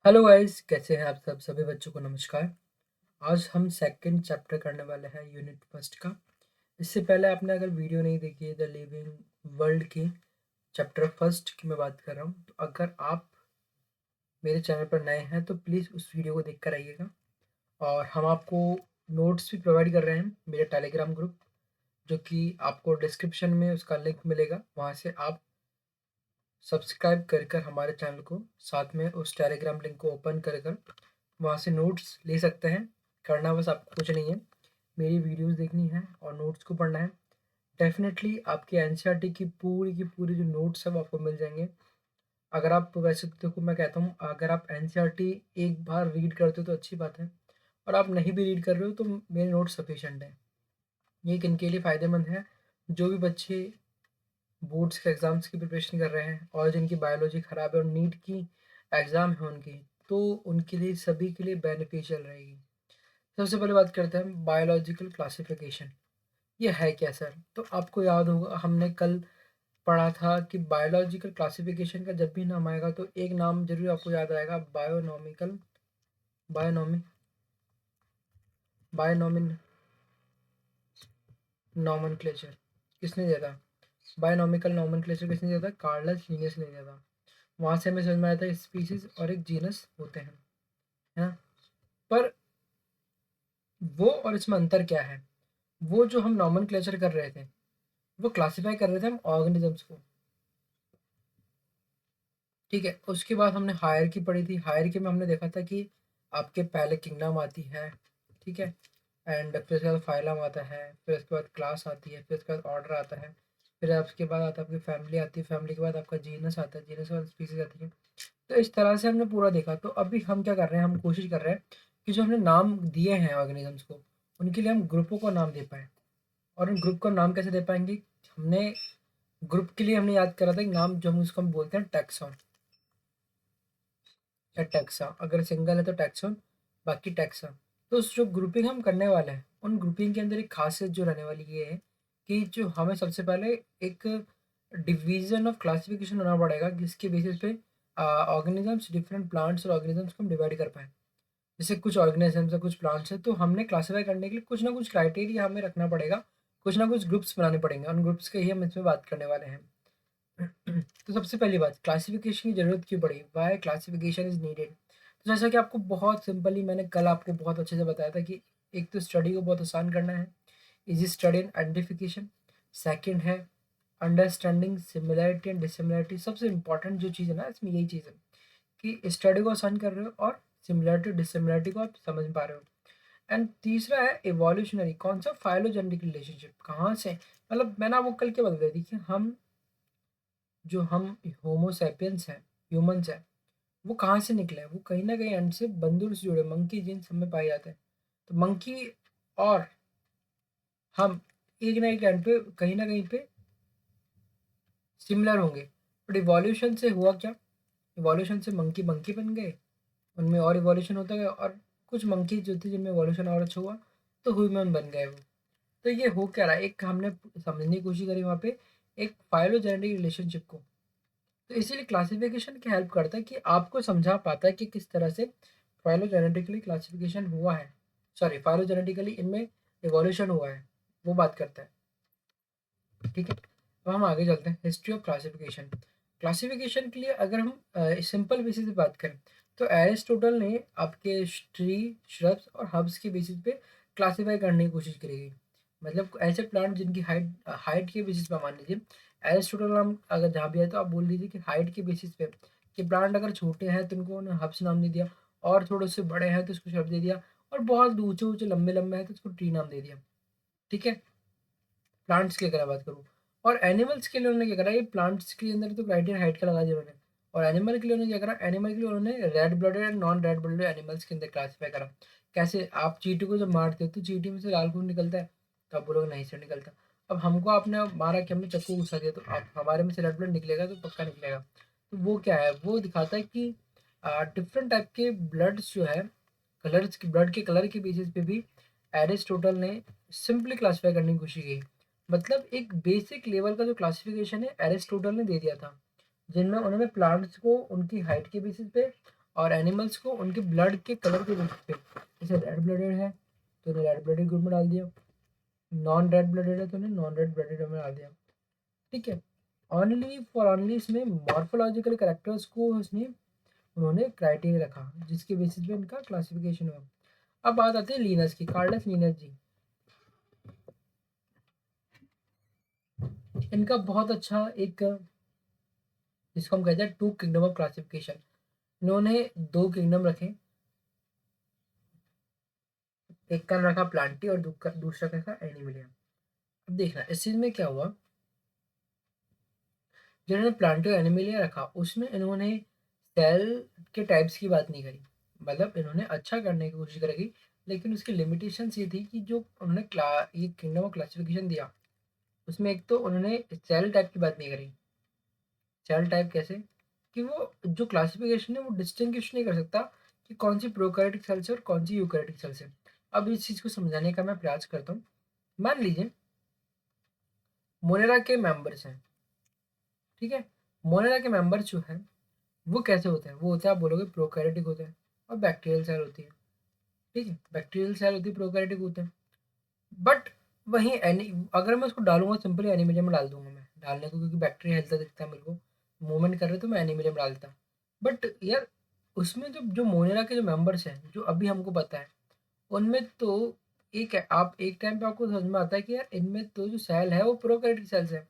Hello guys, कैसे हैं आप सब? सभी बच्चों को नमस्कार। आज हम सेकंड चैप्टर करने वाले हैं यूनिट फर्स्ट का। इससे पहले आपने अगर वीडियो नहीं देखी है द लिविंग वर्ल्ड की चैप्टर फर्स्ट की मैं बात कर रहा हूँ, तो अगर आप मेरे चैनल पर नए हैं तो प्लीज़ उस वीडियो को देख कर आइएगा। और हम आपको नोट्स भी प्रोवाइड कर रहे हैं मेरे टेलीग्राम ग्रुप, जो कि आपको डिस्क्रिप्शन में उसका लिंक मिलेगा। वहाँ से आप सब्सक्राइब कर हमारे चैनल को, साथ में उस टेलीग्राम लिंक को ओपन कर वहाँ से नोट्स ले सकते हैं। करना बस आपको कुछ नहीं है, मेरी वीडियोस देखनी है और नोट्स को पढ़ना है। डेफ़िनेटली आपकी एनसीईआरटी की पूरी जो नोट्स हैं वो आपको मिल जाएँगे। अगर आप, वैसे तो देखो मैं कहता हूँ, अगर आप एनसीईआरटी एक बार रीड करते हो तो अच्छी बात है, और आप नहीं भी रीड कर रहे हो तो मेरे नोट्स सफिशिएंट हैं। ये किनके लिए फ़ायदेमंद है? जो भी बच्चे बोर्ड्स के एग्ज़ाम्स की प्रिपरेशन कर रहे हैं और जिनकी बायोलॉजी ख़राब है और नीट की एग्ज़ाम है उनकी, तो उनके लिए, सभी के लिए बेनिफिशियल रहेगी। सबसे पहले बात करते हैं हम बायोलॉजिकल क्लासिफिकेशन। ये है क्या सर? तो आपको याद होगा हमने कल पढ़ा था कि बायोलॉजिकल क्लासिफिकेशन का जब भी नाम आएगा तो एक नाम ज़रूर आपको याद आएगा, बायोनॉमिकल बायोनॉमि बायोनॉमिन नॉमेनक्लेचर। किसने दिया था? बायोनॉमिकल नॉमेनक्लेचर किसने दिया था? कार्लस लीनियस ने दिया था। वहाँ से हमें समझ में आया था स्पीसीज और एक जीनस होते हैं, है ना? पर वो और इसमें अंतर क्या है? वो जो हम नॉमेनक्लेचर कर रहे थे, वो क्लासिफाई कर रहे थे हम ऑर्गेनिजम्स को, ठीक है? उसके बाद हमने हायरार्की पढ़ी थी। हायरार्की में हमने देखा था कि आपके पहले किंगडम आती है, ठीक है? एंड फिर उसके बाद फाइलम आता है, फिर उसके बाद क्लास आती है, फिर उसके बाद ऑर्डर आता है, फिर उसके बाद आता है आपकी फैमिली आती है, फैमिली के बाद आपका जीनस आता है, जीनस के बाद स्पीसीज आती है। तो इस तरह से हमने पूरा देखा। तो अभी हम क्या कर रहे हैं, हम कोशिश कर रहे हैं कि जो हमने नाम दिए हैं ऑर्गेनिजम्स को, उनके लिए हम ग्रुपों को नाम दे पाएँ। और उन ग्रुप का नाम कैसे दे पाएँगे? हमने ग्रुप के लिए हमने याद करा था एक नाम, जो हम उसको हम बोलते हैं टैक्सॉन या टैक्सा। अगर सिंगल है तो टैक्सॉन, बाकी टैक्सा। तो उस जो ग्रुपिंग हम करने वाले हैं, उन ग्रुपिंग के अंदर एक खासियत जो रहने वाली ये है कि जो हमें सबसे पहले एक डिवीजन ऑफ क्लासिफिकेशन होना पड़ेगा, जिसके बेसिस पे ऑर्गेनिजम्स, डिफरेंट प्लांट्स और ऑर्गेनिजम्स को हम डिवाइड कर पाएँ। जैसे कुछ ऑर्गेनिजम्स है, कुछ प्लांट्स हैं, तो हमने क्लासिफाई करने के लिए कुछ ना कुछ क्राइटेरिया हमें रखना पड़ेगा, कुछ ना कुछ ग्रुप्स बनाने पड़ेंगे। उन ग्रुप्स की ही हम इसमें बात करने वाले हैं। तो सबसे पहली बात, क्लासिफिकेशन की ज़रूरत क्यों पड़ी? Why classification is needed? तो जैसा कि आपको बहुत सिंपली मैंने कल आपको बहुत अच्छे से बताया था कि एक तो स्टडी को बहुत आसान करना है, easy study and identification. Second है अंडरस्टैंडिंग सिमिलैरिटी एंड डिसिमिलैरिटी। सबसे इंपॉर्टेंट जो चीज़ है ना इसमें, यही चीज़ है कि स्टडी को आसान कर रहे हो और सिमिलैरिटी डिसिमिलैरिटी को आप समझ पा रहे हो। एंड तीसरा है इवोल्यूशनरी। कौन सा? Phylogenetic relationship. कहाँ से? मतलब मैंने आपको कल क्या बता दी कि हम होमो सैपियंस हैं, ह्यूमंस हैं, वो कहाँ से निकले हैं? वो कहीं न कहीं एंड से बंदर से जुड़े, मंकी जीन्स हम में पाए जाते हैं। तो मंकी और हम एक ना एक एंड पे, कहीं न कहीं पे सिमिलर होंगे। बट इवोल्यूशन से हुआ क्या? इवोल्यूशन से मंकी मंकी बन गए, उनमें और इवोल्यूशन होता गया, और कुछ मंकी जो थे जिनमें इवोल्यूशन और अच्छा हुआ, तो ह्यूमन बन गए वो। तो ये हो क्या रहा है? एक हमने समझने की कोशिश करी वहाँ पे एक फाइलोजेनेटिक रिलेशनशिप को। तो इसीलिए क्लासिफिकेशन क्या हेल्प करता है कि आपको समझा पाता है कि किस तरह से फाइलोजेनेटिकली क्लासिफिकेशन हुआ है, सॉरी फाइलोजेनेटिकली इनमें इवोल्यूशन हुआ है, वो बात करता है। ठीक है, तो हम आगे चलते हैं। History of classification. क्लासिफिकेशन के लिए अगर हम सिंपल बेसिस पे बात करें, तो एरिस्टोटल ने आपके ट्री, श्रब्स और हर्ब्स के बेसिस पे क्लासिफाई करने की कोशिश करी गई। मतलब ऐसे प्लांट जिनकी हाइट हाइट के बेसिस पे, मान लीजिए एरिस्टोटल नाम अगर जहाँ भी है तो आप बोल दीजिए कि हाइट के बेसिस पे, कि प्लांट अगर छोटे हैं तो उनको उन्होंने हर्ब्स नाम दे दिया, और थोड़े से बड़े हैं तो उसको श्रब दे दिया, और बहुत ऊंचे ऊंचे लंबे लंबे हैं तो उसको ट्री नाम दे दिया। ठीक है, प्लांट्स की अगर बात करूँ। और एनिमल्स के लिए उन्होंने क्या करा, ये प्लांट्स के अंदर तो क्राइटेरिया हाइट का लगा दिया उन्होंने, और एनिमल के लिए उन्होंने क्या करा, एनिमल के लिए उन्होंने red blooded and non red blooded animals के अंदर क्लासीफाई करा। कैसे? आप चींटी को जब मारते हो तो चींटी में से लाल खून निकलता है, तो आप बोलोगे नहीं से निकलता। अब हमको आपने मारा कि हमने चक्कू घुसा दिया, तो आप हमारे में से रेड ब्लड निकलेगा तो पक्का निकलेगा। तो वो क्या है, वो दिखाता है कि डिफरेंट टाइप के ब्लड्स जो है, कलर्स की, ब्लड के कलर के बेसिस पे भी एरिस्टोटल ने सिंपली क्लासिफाई करने की कोशिश की। मतलब एक बेसिक लेवल का जो क्लासिफिकेशन है एरिस्टोटल ने दे दिया था, जिनमें उन्होंने प्लांट्स को उनकी हाइट के बेसिस पे और एनिमल्स को उनके ब्लड के कलर के बेसिस पे, जैसे रेड ब्लडेड है तो उन्हें रेड ब्लडेड ग्रुप में डाल दिया, नॉन रेड ब्लडेड है तो उन्हें नॉन रेड ब्लडेड में डाल दिया। ठीक है, ओनली इसमें मॉर्फोलॉजिकल कैरेक्टर्स को उसने उन्होंने क्राइटेरिया रखा जिसके बेसिस पे इनका क्लासिफिकेशन हुआ। अब बात आती है लीनस की, कार्लस लीनस जी। इनका बहुत अच्छा एक, जिसको हम कहते हैं टू किंगडम ऑफ क्लासिफिकेशन। इन्होंने दो किंगडम रखे, एक का रखा प्लांटी और दूसरा का रखा एनिमलिया। अब देखना इस चीज में क्या हुआ, जिन्होंने प्लांटी और एनिमलिया रखा उसमें इन्होंने सेल के टाइप्स की बात नहीं करी, मतलब इन्होंने अच्छा करने की कोशिश करेगी, लेकिन उसकी लिमिटेशंस ये थी कि जो उन्होंने ये किंगडम ऑफ क्लासिफिकेशन दिया उसमें एक तो उन्होंने सेल टाइप की बात नहीं करी। सेल टाइप कैसे, कि वो जो क्लासिफिकेशन है वो डिस्टिंग्विश नहीं कर सकता कि कौन सी प्रोकैरियोटिक सेल्स है और कौन सी यूकैरियोटिक सेल्स है। अब इस चीज़ को समझाने का मैं प्रयास करता हूँ। मान लीजिए मोनेरा के मेंबर्स हैं, ठीक है, मोनेरा के मेंबर्स जो है वो कैसे होते हैं, वो होते हैं आप बोलोगे प्रोकैरियोटिक होते हैं और बैक्टीरियल सेल होती है। ठीक है, बैक्टीरियल सेल होती है, प्रोकैरियोटिक होते हैं। बट वहीं अगर मैं उसको डालूंगा सिंपली एनिमिलियम में डाल दूंगा मैं डालने को, क्योंकि बैक्टीरिया हेल्थ दिखता है मेरे को, मूवमेंट कर रहे तो मैं एनिमिलियम डाल देता। बट यार उसमें जो जो मोनेरा के जो मेंबर्स हैं जो अभी हमको पता है उनमें तो एक है, आप एक टाइम पे आपको समझ में आता है कि यार इनमें तो जो सेल है वो प्रोकैरियोटिक सेल्स है।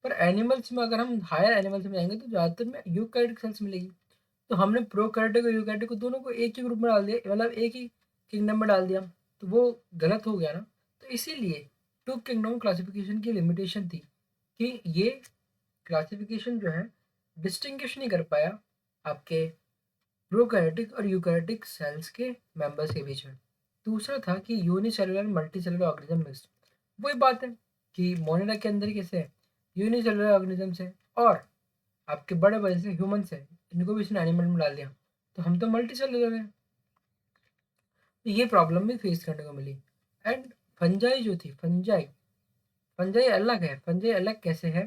पर एनिमल्स में अगर हम हायर एनिमल्स में जाएंगे तो ज़्यादातर में यूकैरियोटिक सेल्स मिलेगी। तो हमने प्रोकैरियोटिक और यूकैरियोटिक को दोनों को एक ही ग्रुप में डाल दिया, मतलब एक ही किंगडम में डाल दिया, तो वो गलत हो गया ना। तो इसीलिए टू किंगडम क्लासिफिकेशन की लिमिटेशन थी कि ये क्लासिफिकेशन जो है डिस्टिंग्विश नहीं कर पाया आपके प्रोकैरियोटिक और यूकैरियोटिक सेल्स के मेंबर्स के बीच में। दूसरा था कि unicellular multi cellular organism mix, वही बात है कि मोनेरा के अंदर कैसे है यूनिसेलुलर ऑर्गेनिजम्स है और आपके बड़े बड़े से ह्यूमंस है, इनको भी इसने एनिमल में डाल दिया तो हम तो मल्टी सेलुलर हैं। तो ये प्रॉब्लम भी फेस करने को मिली। एंड फंजाई जो थी, फंजाई फंजाई अलग है। फंजाई अलग कैसे है,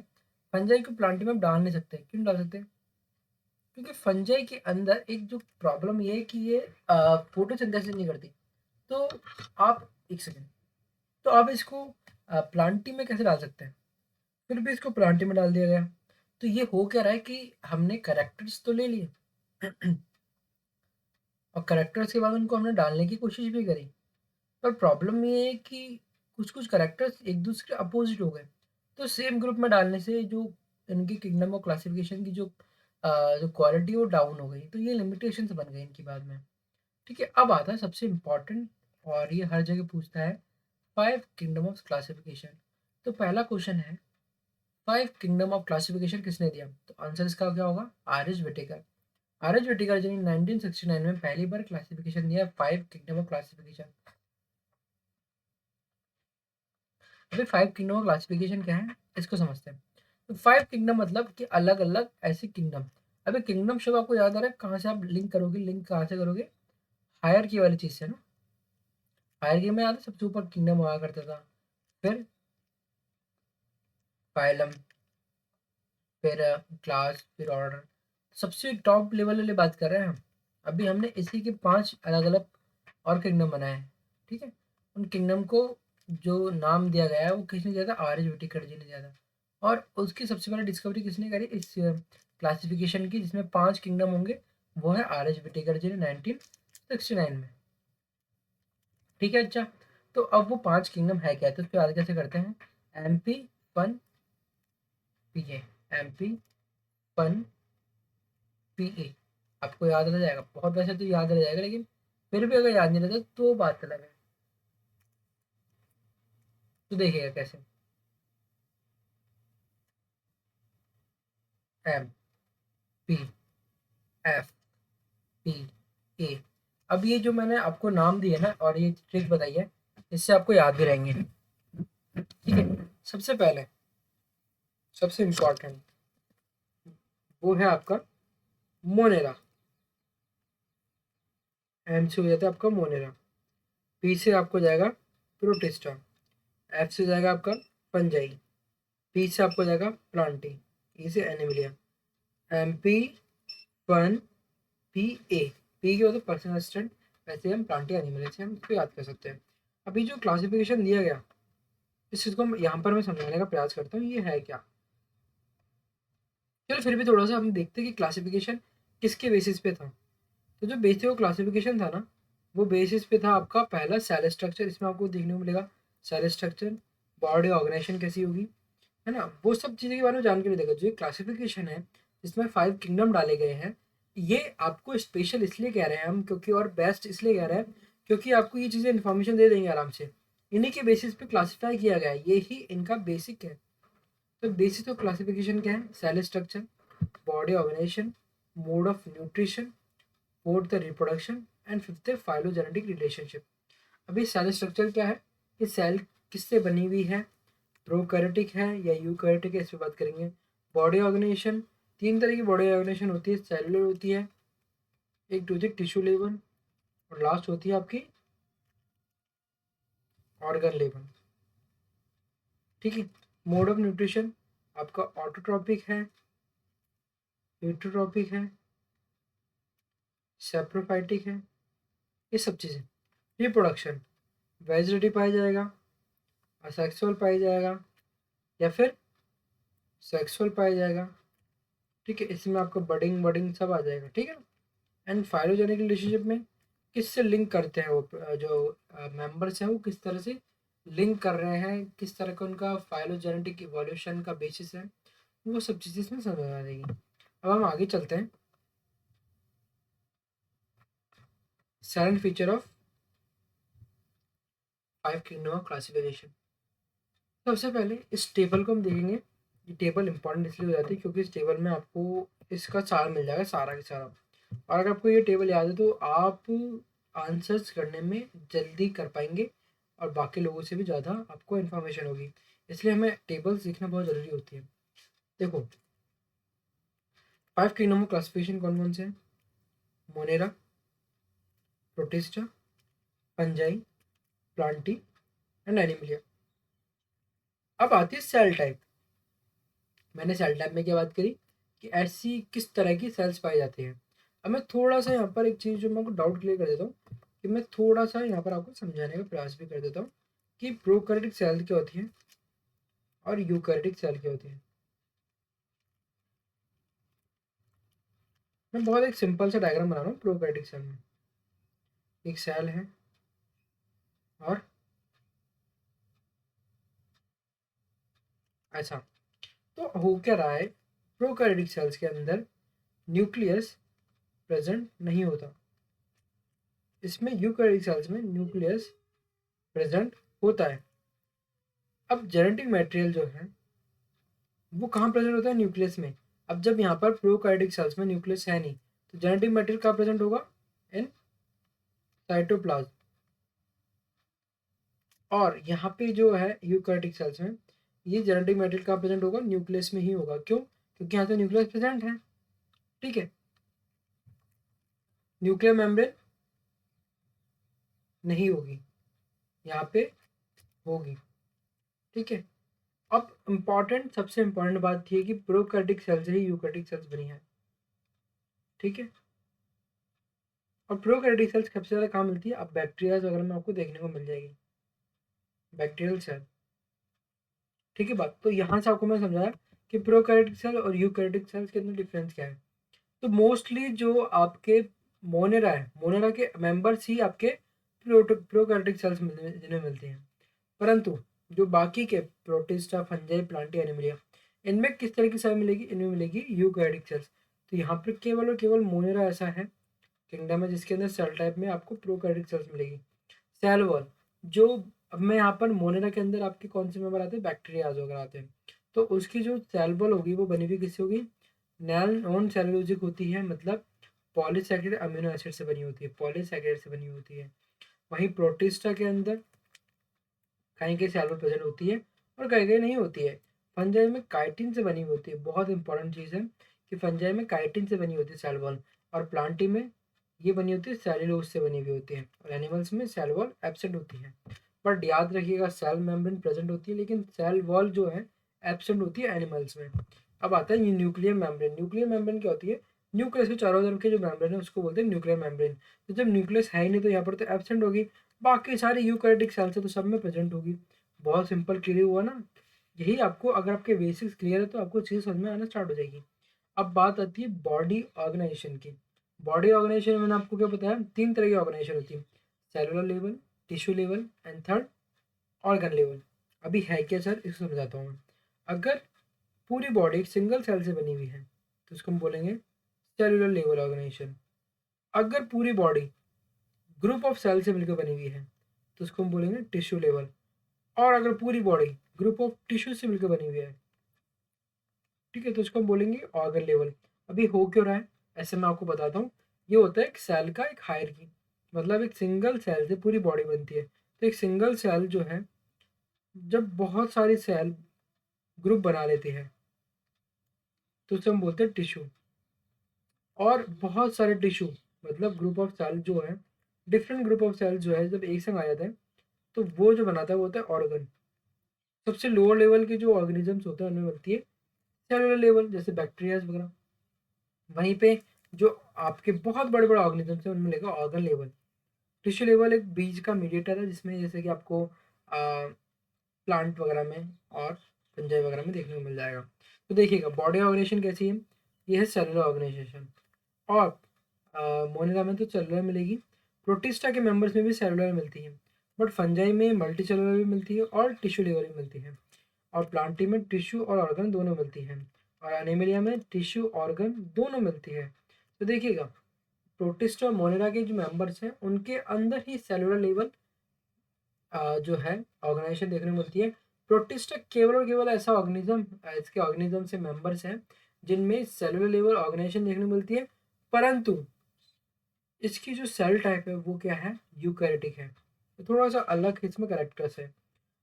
फंजाई को प्लांट में डाल नहीं सकते। क्यों डाल सकते, क्योंकि फंजाई के अंदर एक जो प्रॉब्लम ये है कि ये फोटोसिंथेसिस नहीं करती। तो आप एक सेकेंड, तो आप इसको प्लांटी में कैसे डाल सकते हैं, फिर भी इसको प्लांटी में डाल दिया गया। तो ये हो क्या रहा है कि हमने करेक्टर्स तो ले लिए और करेक्टर्स के बाद उनको हमने डालने की कोशिश भी करी, पर प्रॉब्लम ये है कि कुछ कुछ करेक्टर्स एक दूसरे के अपोजिट हो गए। तो सेम ग्रुप में डालने से जो इनकी किंगडम ऑफ क्लासिफिकेशन की जो क्वालिटी वो डाउन हो गई, तो ये लिमिटेशंस बन गई इनकी बाद में। ठीक है, अब आता है सबसे इम्पॉर्टेंट, और ये हर जगह पूछता है, फाइव किंगडम ऑफ क्लासिफिकेशन। तो पहला क्वेश्चन है, फाइव किंगडम ऑफ क्लासिफिकेशन किसने दिया, तो आंसर इसका क्या होगा, R H Whittaker. R H Whittaker ji ने 1969 में पहली बार क्लासिफिकेशन दिया, फाइव किंगडम ऑफ क्लासिफिकेशन। अभी फाइव किंगडम ऑफ क्लासिफिकेशन क्या है इसको समझते हैं। तो फाइव किंगडम मतलब कि अलग अलग ऐसे किंगडम। अभी किंगडम शब्द आपको याद आ रहा है, कहाँ से आप लिंक करोगे, लिंक कहाँ से करोगे, हायर की वाली चीज से ना। हायर की में याद है सबसे ऊपर किंगडम हुआ करता था, फिर फाइलम, फिर क्लास, फिर ऑर्डर। सबसे टॉप लेवल वाली बात कर रहे हैं हम। अभी हमने इसी के पांच अलग अलग और किंगडम बनाए हैं। ठीक है, उन किंगडम को जो नाम दिया गया है वो किसने दिया था, आर एच विटेकर जी ने दिया था। और उसकी सबसे पहले डिस्कवरी किसने करी इस क्लासिफिकेशन की, जिसमें पांच किंगडम होंगे, वो है आर एच विटेकर जी ने 1969 में। ठीक है, अच्छा, तो अब वो पांच किंगडम है क्या, तो उसको याद कैसे करते हैं, एमपी, पन, पीए, एमपी, पन, पीए। आपको याद रह जाएगा, बहुत वैसे तो याद रह जाएगा, लेकिन फिर भी अगर याद नहीं रहता तो बात अलग है। तो देखिएगा कैसे, एम, पी, एफ, पी, ए। अब ये जो मैंने आपको नाम दिए ना और ये ट्रिक बताई है, इससे आपको याद भी रहेंगे। ठीक है, सबसे पहले सबसे इम्पोर्टेंट वो है आपका मोनेरा। एम से हो जाता है आपका मोनेरा, पी से आपको जाएगा प्रोटिस्टा, एफ से जाएगा आपका पंजाई, पी से आपको जाएगा प्लांटी, ई से एनिमिलिया, एम पी, पन, पी ए, पी के होते पर्सनल असिस्टेंट, वैसे हम प्लांटी एनिमल से हम इसको याद कर सकते हैं। अभी जो क्लासिफिकेशन दिया गया इस चीज़ को यहाँ पर मैं समझाने का प्रयास करता हूँ ये है क्या। चलो फिर भी थोड़ा सा हम देखते हैं कि क्लासिफिकेशन किसके बेसिस पे था। तो जो बेसिक क्लासिफिकेशन था ना, वो बेसिस पे था आपका पहला सेल स्ट्रक्चर, इसमें आपको देखने को मिलेगा सेल स्ट्रक्चर, बॉडी ऑर्गेनाइजेशन कैसी होगी, है ना, वो सब चीज़ें के बारे में जानकारी देगा। जो क्लासिफिकेशन है जिसमें 5 किंगडम डाले गए हैं, ये आपको स्पेशल इसलिए कह रहे हैं हम, क्योंकि और बेस्ट इसलिए कह रहे हैं क्योंकि आपको ये चीज़ें इन्फॉर्मेशन दे देंगे आराम से। इन्हीं के बेसिस पे क्लासीफाई किया गया है, ये ही इनका बेसिक है। तो बेसिक तो क्लासिफिकेशन क्या है, cell structure, body organisation, mode of nutrition, fourth the reproduction and fifth the phylogenetic relationship. अभी सेल स्ट्रक्चर क्या है, ये सेल किससे बनी हुई है, प्रोकैरियोटिक है या यूकैरियोटिक है, इस पर बात करेंगे। बॉडी ऑर्गेनाइजेशन, 3 तरह की बॉडी ऑर्गेनाइजेशन होती है, सेलुलर होती है, एक होती है टिश्यू लेवल, और लास्ट होती है आपकी ऑर्गन लेवल। ठीक है। मोड ऑफ न्यूट्रिशन आपका ऑटोट्रॉपिक है, यूट्रोट्रॉपिक है, सेप्रोफाइटिक है, ये सब चीज़ें। रिप्रोडक्शन, वेजिटेटिव पाया जाएगा, असेक्सुअल पाया जाएगा, या फिर सेक्सुअल पाया जाएगा। ठीक है, इसमें आपका बडिंग बडिंग सब आ जाएगा। ठीक है ना। एंड फाइलोजेनिक रिलेशनशिप में किससे लिंक करते हैं वो जो मेंबर्स हैं वो किस तरह से लिंक कर रहे हैं, किस तरह का उनका फाइलोजेनेटिक इवोल्यूशन का बेसिस है, वो सब चीज़ें इसमें समझ आ जाएगी। अब हम आगे चलते हैं। Second feature of 5 kingdom of classification. सबसे पहले इस टेबल को हम देखेंगे। ये टेबल इंपॉर्टेंट इसलिए हो जाती है क्योंकि इस टेबल में आपको इसका सार मिल जाएगा, सारा का सारा। और अगर आपको ये टेबल याद है तो आप आंसर्स करने में जल्दी कर पाएंगे और बाकी लोगों से भी ज़्यादा आपको इन्फॉर्मेशन होगी। इसलिए हमें टेबल्स सीखना बहुत ज़रूरी होती है। देखो 5 किंगडम ऑफ क्लासिफिकेशन कौन कौन से हैं, Monera, protista, fungi, Plantae and Animalia. अब आती है सेल टाइप। मैंने सेल टाइप में क्या बात करी कि ऐसी किस तरह की सेल्स पाई जाती हैं। अब मैं थोड़ा सा यहाँ पर एक चीज़ जो मैं आपको डाउट क्लियर कर देता हूँ कि मैं थोड़ा सा यहाँ पर आपको समझाने का प्रयास भी कर देता हूँ कि प्रोकैरियोटिक सेल क्या होती है और यूकैरियोटिक सेल क्या होती है। मैं बहुत एक सिंपल सा डायग्राम बना रहा हूँ। प्रोकैरियोटिक सेल में एक सेल है और ऐसा। तो हो क्या रहा है, प्रोकैरियोटिक सेल्स के अंदर न्यूक्लियस प्रेजेंट नहीं होता। इसमें यूकैरियोटिक सेल्स में न्यूक्लियस प्रेजेंट होता है। अब जेनेटिक मटेरियल जो है वो कहाँ प्रेजेंट होता है, न्यूक्लियस में। अब जब यहाँ पर प्रोकैरियोटिक सेल्स में न्यूक्लियस है नहीं तो जेनेटिक मटेरियल कहाँ प्रेजेंट होगा, इन साइटोप्लाज्म। और यहाँ पे जो है यूकैरियोटिक सेल्स में ये जेनेटिक मटेरियल कहाँ प्रेजेंट होगा, न्यूक्लियस में ही होगा। क्यों, क्योंकि यहाँ तो न्यूक्लियस प्रेजेंट है। ठीक है, न्यूक्लियर मेम्ब्रेन नहीं होगी, यहाँ पे होगी। ठीक है। अब इम्पॉर्टेंट, सबसे इम्पॉर्टेंट बात ये कि प्रोकैरियोटिक सेल से ही यूकैरियोटिक सेल्स बनी है। ठीक है। और प्रोकैरियोटिक सेल्स सबसे ज़्यादा कहाँ मिलती है, अब बैक्टीरिया वगैरह में आपको देखने को मिल जाएगी, बैक्टीरियल सेल। ठीक है बात। तो यहाँ से आपको मैं समझाया कि प्रोकैरियोटिक सेल और यूकैरियोटिक सेल्स के अंदर डिफरेंस क्या है। तो मोस्टली जो आपके मोनेरा है, मोनेरा के मेंबर्स ही आपके प्रोकैरियोटिक सेल्स जिन्हें मिलते हैं। परंतु जो बाकी के प्रोटिस्टा, फंजाई, प्लांटी, एनिमिलिया, इनमें किस तरह की सेल मिलेगी, इनमें मिलेगी यूकैरियोटिक सेल्स। तो यहाँ पर केवल और केवल मोनेरा ऐसा है किंगडम है जिसके अंदर सेल टाइप में आपको प्रोकैरियोटिक सेल्स मिलेगी। सेल वॉल, जो अब मैं यहाँ पर मोनेरा के अंदर आपके कौन से मेंबर आते हैं, बैक्टीरियाज वगैरह आते हैं। तो उसकी जो सेल वॉल होगी वो बनी हुई किससे होगी, नॉन सेलुलोजिक होती है, मतलब पॉलीसैकेराइड अमीनो एसिड से बनी होती है, पॉलीसैकेराइड से बनी होती है। वहीं प्रोटिस्टा के अंदर कहीं कहीं सेल वॉल प्रेजेंट होती है और कहीं कहीं नहीं होती है। फंजाई में काइटिन से बनी होती है, बहुत इंपॉर्टेंट चीज़ है कि फंजाई में काइटिन से बनी होती है सेल वॉल, और प्लांटी में ये बनी होती है सेल्यूलोज से बनी हुई होती है, और एनिमल्स में सेल वॉल एब्सेंट होती है। बट याद रखिएगा सेल मेम्ब्रेन प्रेजेंट होती है लेकिन सेल वॉल जो है एब्सेंट होती है एनिमल्स में। अब आता है ये न्यूक्लियर मेम्ब्रेन। न्यूक्लियर मेम्ब्रेन क्या होती है, न्यूक्लियस के चारों तरफ के जो मेम्ब्रेन है उसको बोलते हैं न्यूक्लियर मेम्ब्रेन। तो जब न्यूक्लियस है ही नहीं तो यहाँ पर तो एब्सेंट होगी, बाकी सारे यूकैरियोटिक सेल्स है तो सब में प्रेजेंट होगी। बहुत सिंपल क्लियर हुआ ना। यही आपको, अगर आपके बेसिक्स क्लियर है तो आपको चीज़ समझ में आना स्टार्ट हो जाएगी। अब बात आती है बॉडी ऑर्गेनाइजेशन की। बॉडी ऑर्गेनाइजेशन में मैंने आपको क्या बताया, 3 तरह की ऑर्गेनाइजेशन होती है, cellular level, tissue level and third organ level. अभी है क्या सर, इसको समझाता हूँ मैं। अगर पूरी बॉडी एक सिंगल सेल से बनी हुई है तो उसको हम बोलेंगे सेलुलर लेवल ऑर्गेनाइजेशन। अगर पूरी बॉडी ग्रुप ऑफ सेल से मिलकर बनी हुई है तो उसको हम बोलेंगे टिश्यू लेवल। और अगर पूरी बॉडी ग्रुप ऑफ टिश्यू से मिलकर बनी हुई है, ठीक है, तो उसको हम बोलेंगे ऑर्गन लेवल। अभी हो क्यों रहा है, ऐसे मैं आपको बताता हूँ। ये होता है एक सेल का एक हायरार्की, मतलब एक सिंगल सेल से पूरी बॉडी बनती है। तो एक सिंगल सेल जो है, जब बहुत सारी सेल ग्रुप बना लेती है तो उसे हम बोलते हैं टिश्यू। और बहुत सारे टिश्यू मतलब ग्रुप ऑफ सेल जो है, डिफरेंट ग्रुप ऑफ सेल जो है जब एक संग आ जाता है तो वो जो बनाता है वो होता है ऑर्गन। सबसे लोअर लेवल के जो ऑर्गेनिजम्स होते हैं उनमें बनती है सेलुलर लेवल, जैसे बैक्टीरियाज वगैरह। वहीं पे जो आपके बहुत बड़े बड़े ऑर्गेनिजम्स हैं उनमें लेगा ऑर्गन लेवल। टिश्यू लेवल एक बीज का मीडिएटर है, जिसमें जैसे कि आपको प्लांट वगैरह में और फंजाई वगैरह में देखने को मिल जाएगा। तो देखिएगा बॉडी ऑर्गेनाइजेशन कैसी है, ये है सेलुलर ऑर्गेनाइजेशन। और मोनिरा में तो सेलुलर मिलेगी, प्रोटिस्टा के मेंबर्स में भी सेलुलर मिलती है, बट फंजाई में मल्टी सेलुलर भी मिलती है और टिश्यू लेवल भी मिलती है। और प्लांटी में टिश्यू और ऑर्गन दोनों मिलती है, और एनिमेलिया में टिश्यू ऑर्गन दोनों मिलती है। तो देखिएगा प्रोटिस्ट और मोनेरा के जो मेंबर्स हैं उनके अंदर ही सेलुलर लेवल जो है ऑर्गेनाइजेशन देखने को मिलती है। प्रोटिस्ट केवल और केवल ऐसा ऑर्गेनिज्म, इसके ऑर्गेनिज्म से मेंबर्स हैं जिनमें सेलुलर लेवल ऑर्गेनाइजेशन देखने को मिलती है, परंतु इसकी जो सेल टाइप है वो क्या है, यूकैरियोटिक है। तो थोड़ा सा अलग इसमें कैरेक्टर्स है।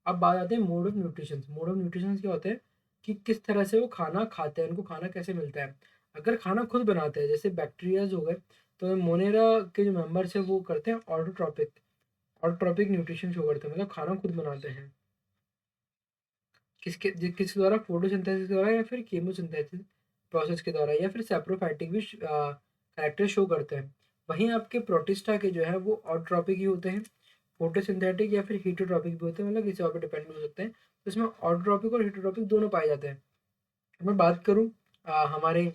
अब बात आते हैं mode of nutrition. Mode of nutrition क्या होते हैं कि किस तरह से वो खाना खाते हैं, उनको खाना कैसे मिलता है। अगर खाना खुद बनाते हैं जैसे बैक्टीरियाज हो गए, तो मोनेरा के जो मेंबर्स हैं वो करते हैं ऑटोट्रॉपिक। ऑटोट्रॉपिक न्यूट्रिशन शो करते हैं, मतलब खाना खुद बनाते हैं। किसके द्वारा, फोटोसिंथेसिस के द्वारा या फिर कीमोसिंथेसिस प्रोसेस के द्वारा, या फिर सेप्रोफाइटिक भी कैरेक्टर शो करते हैं। वहीं आपके प्रोटिस्टा के जो है वो ऑटोट्रॉपिक ही होते हैं, फोटोसिंथेटिक या फिर हीटोट्रॉपिक भी होते हैं, मतलब किसी और पे डिपेंड भी हो सकते हैं। तो इसमें ऑटोट्रॉपिक और हीटोट्रॉपिक दोनों पाए जाते हैं। मैं बात करूँ हमारे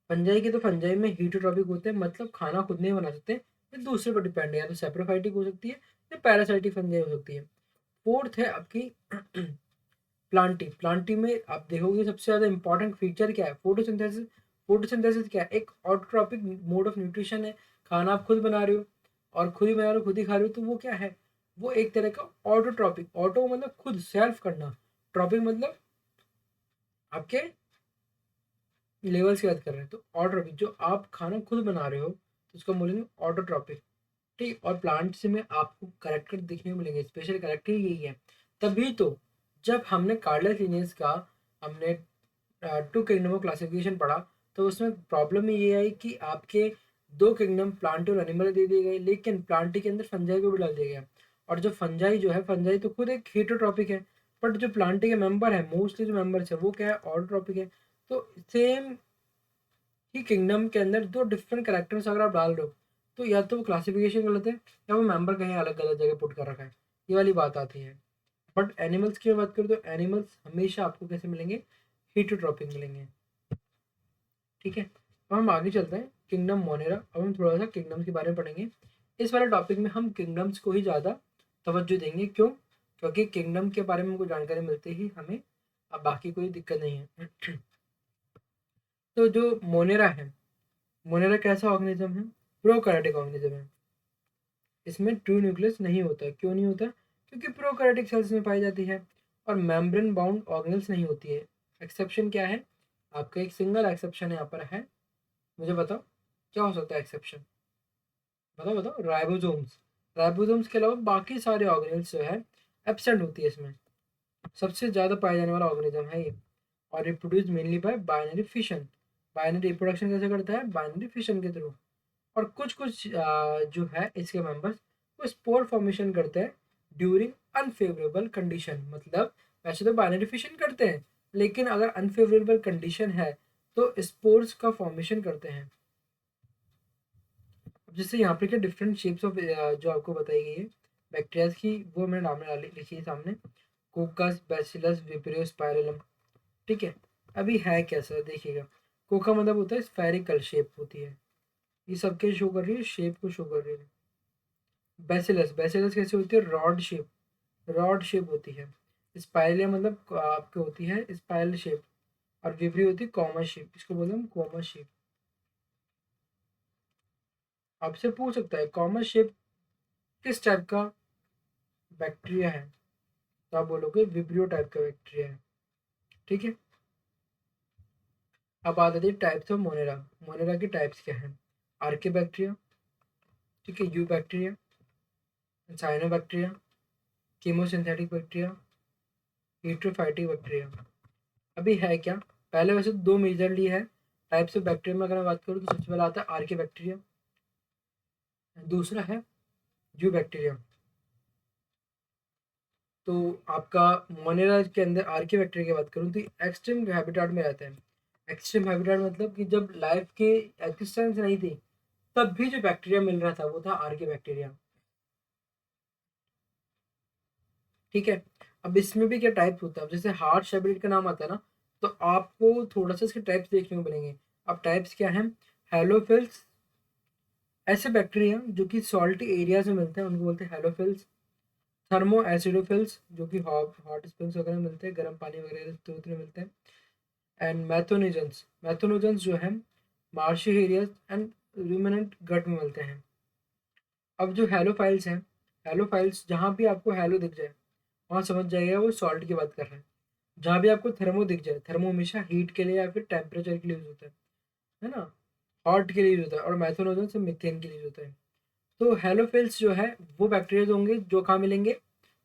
फंजाई की, तो फंजाई में हीटोट्रॉपिक होते हैं, मतलब खाना खुद नहीं बना सकते, ये दूसरे पर डिपेंड है, या तो सेप्रोफाइटिक हो सकती है या पैरासाइटिक फंजाई हो सकती है। फोर्थ है आपकी प्लांटी। प्लांटी में आप देखोगे सबसे ज़्यादा इंपॉर्टेंट फीचर क्या है, फोटोसिंथेसिस। फोटोसिंथेसिस क्या है, एक ऑटोट्रॉपिक मोड ऑफ न्यूट्रिशन है। खाना आप खुद बना रहे हो और खुद ही बना रहे हो, खुद ही खा रहे हो, तो वो क्या है, वो एक तरह का ऑटोट्रॉपिक। ऑटो मतलब खुद, सेल्फ करना। ट्रॉपिक मतलब आपके लेवल्स की बात कर रहे हैं। तो ऑटोट्रॉपिक जो आप खाना खुद बना रहे हो तो उसको बोलेंगे ऑटोट्रॉपिक। ठीक, और प्लांट से में आपको करेक्टर देखने को मिलेंगे, स्पेशल करेक्टर यही है। तभी तो जब हमने कार्डियक लीनियज का, हमने टू किंगडम ऑफ क्लासिफिकेशन पढ़ा, तो उसमें प्रॉब्लम ये आई कि आपके दो किंगडम प्लांट और एनिमल दे दिए गए, लेकिन प्लांट के अंदर फंजाई को भी डाल दिया गया। और जो फंजाई जो है, फंजाई तो खुद एक हीटोट्रॉपिक है, बट जो प्लांट के मेंबर है, मोस्टली जो मेंबर्स है वो क्या है, ऑटोट्रॉपिक है। तो सेम ही किंगडम के अंदर दो डिफरेंट कैरेक्टर्स अगर आप डाल रहे हो, तो या तो वो क्लासिफिकेशन गलत है या वो मेंबर कहीं अलग गलत जगह पुट कर रखा है, ये वाली बात आती है। बट एनिमल्स की बात करूँ तो एनिमल्स हमेशा आपको कैसे मिलेंगे, हीटोट्रॉपिक मिलेंगे। ठीक है, अब हम आगे चलते हैं किंगडम मोनेरा। अब हम थोड़ा सा किंगडम्स के बारे में पढ़ेंगे। इस वाले टॉपिक में हम किंगडम्स को ही ज़्यादा तवज्जो देंगे। क्यों? क्योंकि किंगडम के बारे में हमको जानकारी मिलती ही हमें अब बाकी कोई दिक्कत नहीं है। तो जो मोनेरा है, मोनेरा कैसा ऑर्गेनिज्म है, प्रोकैरियोटिक ऑर्गेनिज्म है। इसमें ट्रू न्यूक्लियस नहीं होता। क्यों नहीं होता? क्योंकि प्रोकैरियोटिक सेल्स में पाई जाती है और मेम्ब्रेन बाउंड ऑर्गेनल्स नहीं होती है। एक्सेप्शन क्या है, आपका एक सिंगल एक्सेप्शन यहाँ पर है। मुझे बताओ क्या हो सकता है एक्सेप्शन, बताओ बताओ। राइबोसोम्स। राइबोसोम्स के अलावा बाकी सारे ऑर्गेनल्स जो है एब्सेंट होती है इसमें। सबसे ज़्यादा पाया जाने वाला ऑर्गेनिज्म है ये। और reproduce mainly by binary fission. Binary reproduction कैसे करता है, बाइनरी फिशन के थ्रू। और कुछ कुछ जो है इसके मेंबर्स वो स्पोर फॉर्मेशन करते हैं ड्यूरिंग अनफेवरेबल कंडीशन। मतलब वैसे तो बाइनरी फिशन करते हैं, लेकिन अगर अनफेवरेबल कंडीशन है तो स्पोर्स का फॉर्मेशन करते हैं। अब जैसे यहाँ पे क्या डिफरेंट शेप्स ऑफ जो आपको बताई गई है बैक्टीरिया की, वो मैंने नाम लिखी है सामने, कोकस, बैसिलस, विब्रियो, स्पाइरलम। ठीक है, अभी है कैसा देखिएगा। कोका मतलब होता है स्फेरिकल शेप होती है, ये सबके शो कर रही है, शेप को शो कर रही है। बैसिलस, बैसिलस कैसे होती है, रॉड शेप, रॉड शेप होती है। स्पाइरलिया मतलब आपके होती है स्पाइरल शेप, और विब्री होती है कॉमन शेप, इसको बोलते हैं कॉमन शेप। आपसे पूछ सकता है कॉमन शेप किस टाइप का बैक्टीरिया है, तो आप बोलोगे विब्रियो टाइप का बैक्टीरिया है। ठीक है, अब बात आती है टाइप्स ऑफ मोनेरा। मोनेरा की टाइप्स क्या है, आर्के बैक्टीरिया, ठीक है, eubacteria, cyanobacteria, chemosynthetic bacteria, heterotrophic bacteria. अभी है क्या, पहले वैसे दो मेजरली है टाइप्स ऑफ बैक्टीरिया में, अगर मैं बात करूँ तो सबसे पहला आता है आर्के बैक्टीरिया, दूसरा है यू बैक्टीरिया। तो आपका मोनेरा के अंदर आर्के बैक्टीरिया की बात करूँ तो एक्सट्रीम हैबिटाट में रहते हैं। एक्सट्रीम हैबिटाट मतलब कि जब लाइफ के एक्जिस्टेंस नहीं थी तब भी जो बैक्टीरिया मिल रहा था वो था आर्के बैक्टीरिया। ठीक है, अब इसमें भी क्या टाइप्स होता है, अब जैसे हार्श हैबिटेट का नाम आता है ना, तो आपको थोड़ा सा इसके टाइप्स देखने को मिलेंगे। अब टाइप्स क्या है, हेलोफिल्स, ऐसे बैक्टीरिया जो कि सॉल्टी एरियाज में मिलते हैं उनको बोलते हैं हेलोफिल्स। थर्मो एसिडोफिल्स जो कि हॉट हॉट स्प्रिंग्स वगैरह में मिलते हैं, गर्म पानी वगैरह स्रोत में मिलते हैं। एंड मैथोनोजेंस, मैथोनोजेंस जो है मार्शी एरियाज एंड रूमिनेंट गट में मिलते हैं। अब जो हेलोफाइल्स हैं, हेलोफाइल्स जहाँ भी आपको हेलो दिख जाए वहाँ समझ जाइएगा वो सॉल्ट की बात कर रहे हैं। जहाँ भी आपको थर्मो दिख जाए, थर्मो हमेशा हीट के लिए या फिर टेम्परेचर के लिए यूज होता है ना, हॉट के लिए यूज होता है, और मैथोनोजेंस मीथेन के लिए यूज होता है। तो हेलोफिल्स जो है वो बैक्टीरिया होंगे जो कहाँ मिलेंगे,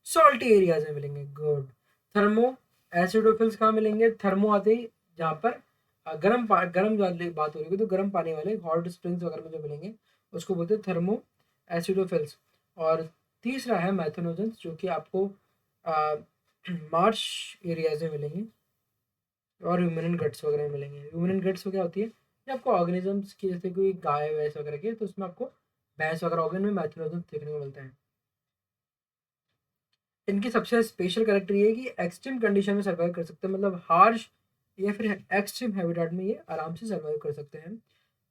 सॉल्टी एरियाज में मिलेंगे। गुड। थर्मो एसिडोफिल्स कहाँ मिलेंगे, थर्मो आते ही जहाँ पर गर्म वाली बात हो रही है तो गर्म पानी वाले हॉट स्प्रिंग्स वगैरह में जो मिलेंगे उसको बोलते हैं थर्मो एसिडोफिल्स। और तीसरा है मैथोनोजेंस जो कि आपको मार्श एरियाज में मिलेंगे और ह्यूमन गट्स वगैरह में मिलेंगे। ह्यूमन गट्स क्या होती है, ये आपको ऑर्गेनिजम्स की, जैसे कोई गाय भैंस वगैरह की, तो उसमें आपको भैंस वगैरह ऑर्गन में मैथोनोजेंस देखने को मिलता है। इनकी सबसे स्पेशल कैरेक्टर ये है कि एक्सट्रीम कंडीशन में सर्वाइव कर सकते हैं, मतलब हार्श या फिर एक्सट्रीम हैबिटेट में ये आराम से सर्वाइव कर सकते हैं।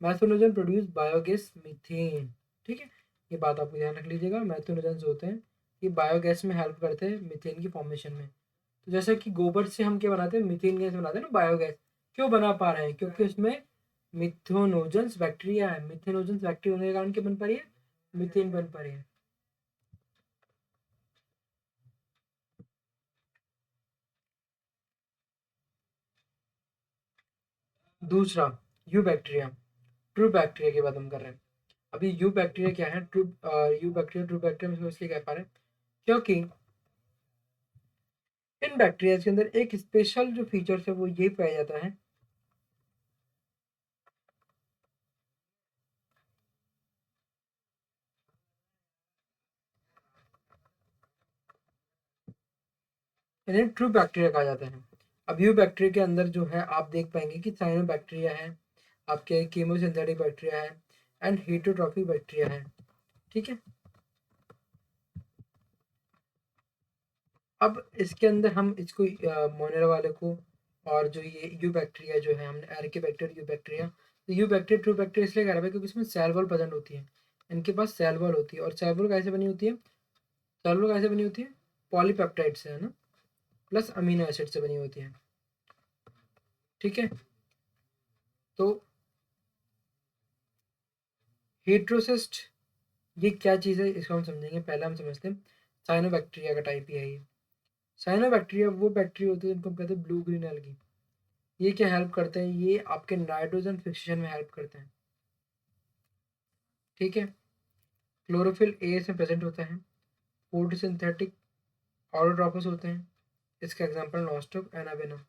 मैथोनोजन प्रोड्यूस बायोगैस मीथेन। ठीक है, ये बात आपको ध्यान रख लीजिएगा, मैथोनोजन जो होते हैं ये बायोगैस में हेल्प करते हैं मीथेन की फॉर्मेशन में। तो जैसे कि गोबर से हम क्या बनाते हैं, मीथेन गैस बनाते हैं ना, बायोगैस क्यों बना पा रहे हैं, क्योंकि उसमें मिथेनोजेंस बैक्टीरिया है, मिथेनोजेंस बैक्टीरिया होने के कारण क्या बन पा रही है, मीथेन बन पा रही है। दूसरा यू बैक्टीरिया, ट्रू बैक्टीरिया की बात हम कर रहे हैं। अभी यू बैक्टीरिया क्या है, true you bacteria true bacteria हम इसलिए कह पा रहे हैं क्योंकि इन बैक्टीरिया के अंदर एक स्पेशल जो फीचर्स है वो ये पाया जाता है, इन्हें ट्रू बैक्टीरिया कहा जाता है। अब यू बैक्टीरिया के अंदर जो है आप देख पाएंगे कि साइनो बैक्टीरिया है, आपके कीमोसिंथेटिक बैक्टीरिया है एंड हीटोट्रॉफिक बैक्टीरिया है। ठीक है, अब इसके अंदर हम इसको मोनेरा वाले को, और जो ये यू बैक्टीरिया जो है हमने एरके बैक्टीरिया यू बैक्टीरिया, तो यू बैक्टीरिया ट्रू बैक्टीरिया इसलिए कह रहा है क्योंकि इसमें सेल वॉल प्रेजेंट होती है। इनके पास सेल वॉल होती है, और सेल वॉल कैसे बनी होती है, सेल वॉल कैसे बनी होती है, पॉलीपेप्टाइड से, है ना, प्लस अमीनो एसिड से बनी होती है। ठीक है, तो हेट्रोसिस्ट ये क्या चीज़ है इसको हम समझेंगे, पहले हम समझते हैं साइनोबैक्टीरिया का टाइप ही है ये। साइनोबैक्टीरिया वो बैक्टीरिया होते हैं जिनको हम कहते हैं ब्लू ग्रीन एल्गी। ये क्या हेल्प करते हैं, ये आपके नाइट्रोजन फिक्सेशन में हेल्प करते हैं। ठीक है, क्लोरोफिल ए से प्रेजेंट होता है, फोटोसिंथेटिक ऑटोट्रॉपस होते हैं, इसका एग्जांपल नॉस्टॉक एंड अवेनम।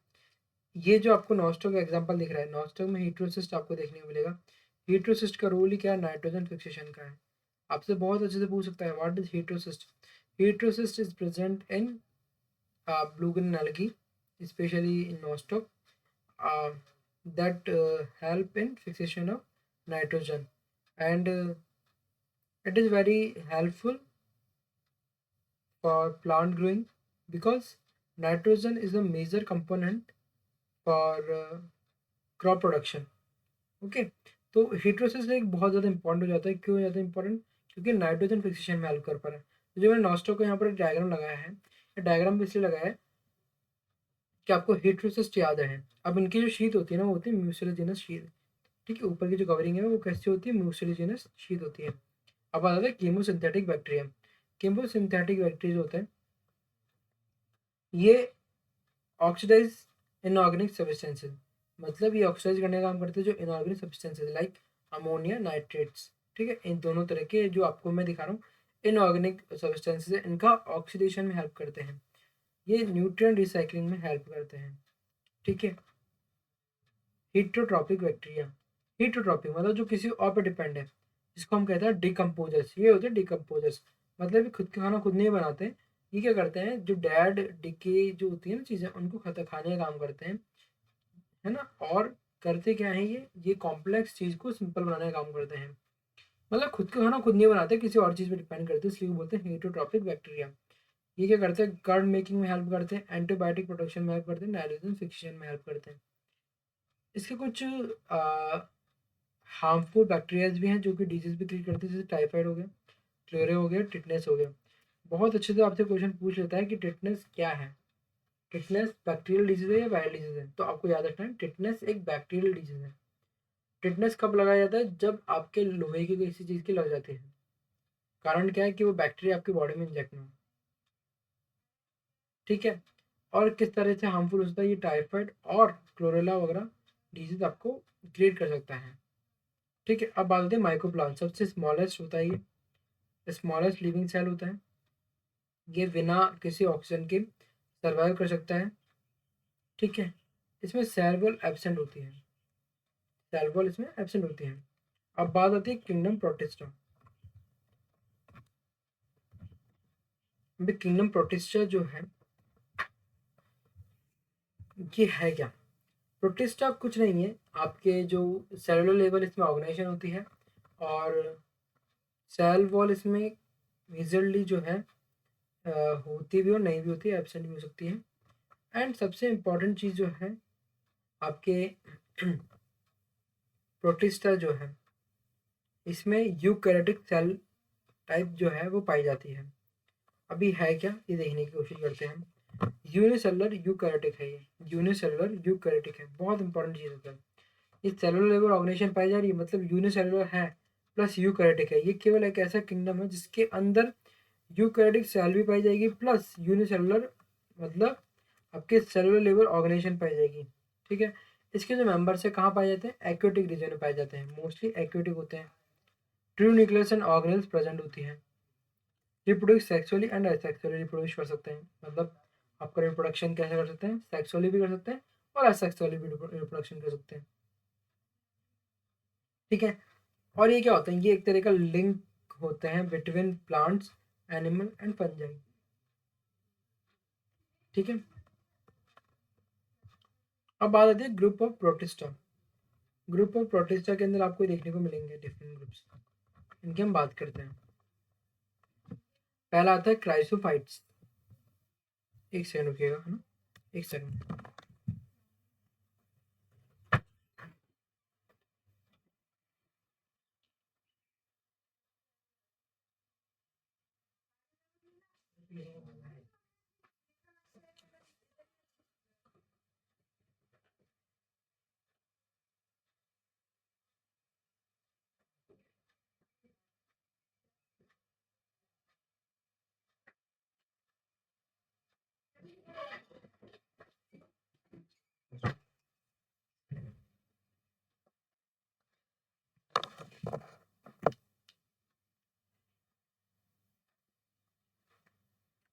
ये जो आपको नॉस्टॉक का एग्जांपल दिख रहा है, नॉस्टॉक में हीट्रोसिस्ट आपको देखने को मिलेगा। हीट्रोसिस्ट का रोल ही क्या है, नाइट्रोजन फिक्सेशन का है। आपसे बहुत अच्छे से पूछ सकता है what is heterocyst. Heterocyst is present in blue green algae, especially in nostoc. that help in fixation of nitrogen, and it is very helpful for plant growing because nitrogen is a major component for crop production. Okay, तो हीट्रोसिस एक बहुत ज़्यादा important हो जाता है। क्यों हो जाता है इंपॉर्टेंट? क्योंकि नाइट्रोजन फिक्सेशन में हेल्प कर पा रहा है। तो जो मैंने नॉस्टो को यहाँ पर एक डायग्राम लगाया है, ये डायग्राम भी इसलिए लगाया है कि आपको हीट्रोसिस्ट याद रहे। अब इनकी जो शीट होती है ना, वो होती है म्यूसिलेजिनस शीट। ठीक है, ऊपर की जो कवरिंग है वो कैसी होती है? म्यूसिलेजिनस शीट होती है। अब आता है कीमोसिंथेटिक बैक्टीरिया। कीमोसिंथेटिक बैक्टीरिया होते हैं, ये ऑक्सीडाइज इनऑर्गेनिक सब्सटेंसेज, मतलब ये ऑक्सीडाइज करने का काम करते हैं जो inorganic substances like ammonia, nitrates. ठीक है, इन दोनों तरह के जो आपको मैं दिखा रहा हूँ इनऑर्गेनिक सब्सटेंसेज है, इनका ऑक्सीडेशन में हेल्प करते हैं। ये न्यूट्रिएंट रिसाइकलिंग में हेल्प करते हैं। ठीक है, हीटरोट्रॉपिक बैक्टीरिया। हीटरोट्रॉपिक मतलब जो किसी और पे डिपेंड है, जिसको हम कहते हैं डिकम्पोजर्स। ये होते हैं डिकम्पोजर्स, मतलब ये खुद का खाना खुद नहीं बनाते हैं। ये क्या करते हैं, जो डेड डिके जो होती है ना चीज़ें, उनको खाने का काम करते हैं, है ना। और करते क्या है, ये कॉम्प्लेक्स चीज़ को सिंपल बनाने का काम करते हैं। मतलब खुद का खाना खुद नहीं बनाते, किसी और चीज़ पे डिपेंड करते हैं, इसलिए बोलते हैं हीटरोट्रॉपिक बैक्टीरिया। ये क्या करते हैं, कर्ड मेकिंग में हेल्प करते हैं, एंटीबायोटिक प्रोडक्शन में हेल्प करते हैं, नाइट्रोजन फिक्सेशन में हेल्प करते हैं। इसके कुछ हार्मफुल बैक्टीरियाज भी हैं जो कि डिजीज भी क्रिएट करते हैं, जैसे टाइफाइड हो गया, क्लोरे हो गया, टिटनेस हो गया। बहुत अच्छे से आपसे क्वेश्चन पूछ लेता है कि टिटनेस क्या है। टिटनेस बैक्टीरियल डिजीज है या वायरल डिजीज है? तो आपको याद रखना है टिटनेस एक बैक्टीरियल डिजीज है। टिटनेस कब लगाया जाता है? जब आपके लोहे की किसी चीज़ की लग जाती है। कारण क्या है कि वो बैक्टीरिया आपकी बॉडी में इंजेक्ट ना हो। ठीक है, और किस तरह से हार्मफुल होता है ये टाइफाइड और क्लोरेला वगैरह डिजीज आपको क्रिएट कर सकता है। ठीक है, अब बात करते हैं माइक्रोप्लांट। सबसे स्मॉलेस्ट होता है ये, स्मॉलेस्ट लिविंग सेल होता है। ये बिना किसी ऑक्सीजन के सर्वाइव कर सकता है। ठीक है, इसमें सेल वॉल एब्सेंट होती है, सेल वॉल इसमें एब्सेंट होती है। अब बात आती है किंगडम प्रोटिस्टा। किंगडम प्रोटिस्टा जो है ये है क्या? प्रोटिस्टा कुछ नहीं है, आपके जो सेलुलर लेवल इसमें ऑर्गेनाइजेशन होती है, और सेल वॉल इसमें विजल्टली जो है होती भी और नहीं भी होती है, एब्सेंट भी हो सकती है। एंड सबसे इम्पॉर्टेंट चीज़ जो है आपके प्रोटिस्टा जो है, इसमें यूकैरियोटिक सेल टाइप जो है वो पाई जाती है। अभी है क्या, ये देखने की कोशिश करते हैं हम। यूनिसेलुलर यूकैरियोटिक है, ये यूनिसेलुलर यूकैरियोटिक है, बहुत इंपॉर्टेंट चीज़ होता है। ये सेलुलर लेवल ऑर्गेनाइजेशन पाई जा रही है, मतलब यूनिसेलुलर है प्लस यूकैरियोटिक है। ये केवल एक ऐसा किंगडम है जिसके अंदर यूकैरियोटिक सेल भी पाई जाएगी प्लस यूनिसेलुलर, मतलब आपके सेलुलर लेवल ऑर्गेनाइजेशन पाई जाएगी। ठीक है, इसके जो मेंबर्स है कहाँ पाए जाते हैं? एक्वेटिक रीजन में पाए जाते हैं, मोस्टली एक्वेटिक होते हैं। True nucleus and organelles present होती है। Reproduce sexually and asexually reproduce कर सकते हैं, मतलब आपका रिप्रोडक्शन कैसे कर सकते हैं? सेक्सुअली भी कर सकते हैं और एसेक्सुअली भी रिप्रोडक्शन कर सकते हैं। ठीक है, और ये क्या होता है? ये एक तरह का लिंक होते हैं between plants, animal and fungi. ठीक है, अब बात आती है group of protista. Group of protista के अंदर आपको देखने को मिलेंगे डिफरेंट ग्रुप्स, इनकी हम बात करते हैं। पहला आता है क्राइसोफाइट्स। एक सेकंड रुकिएगा, है ना, एक सेकंड।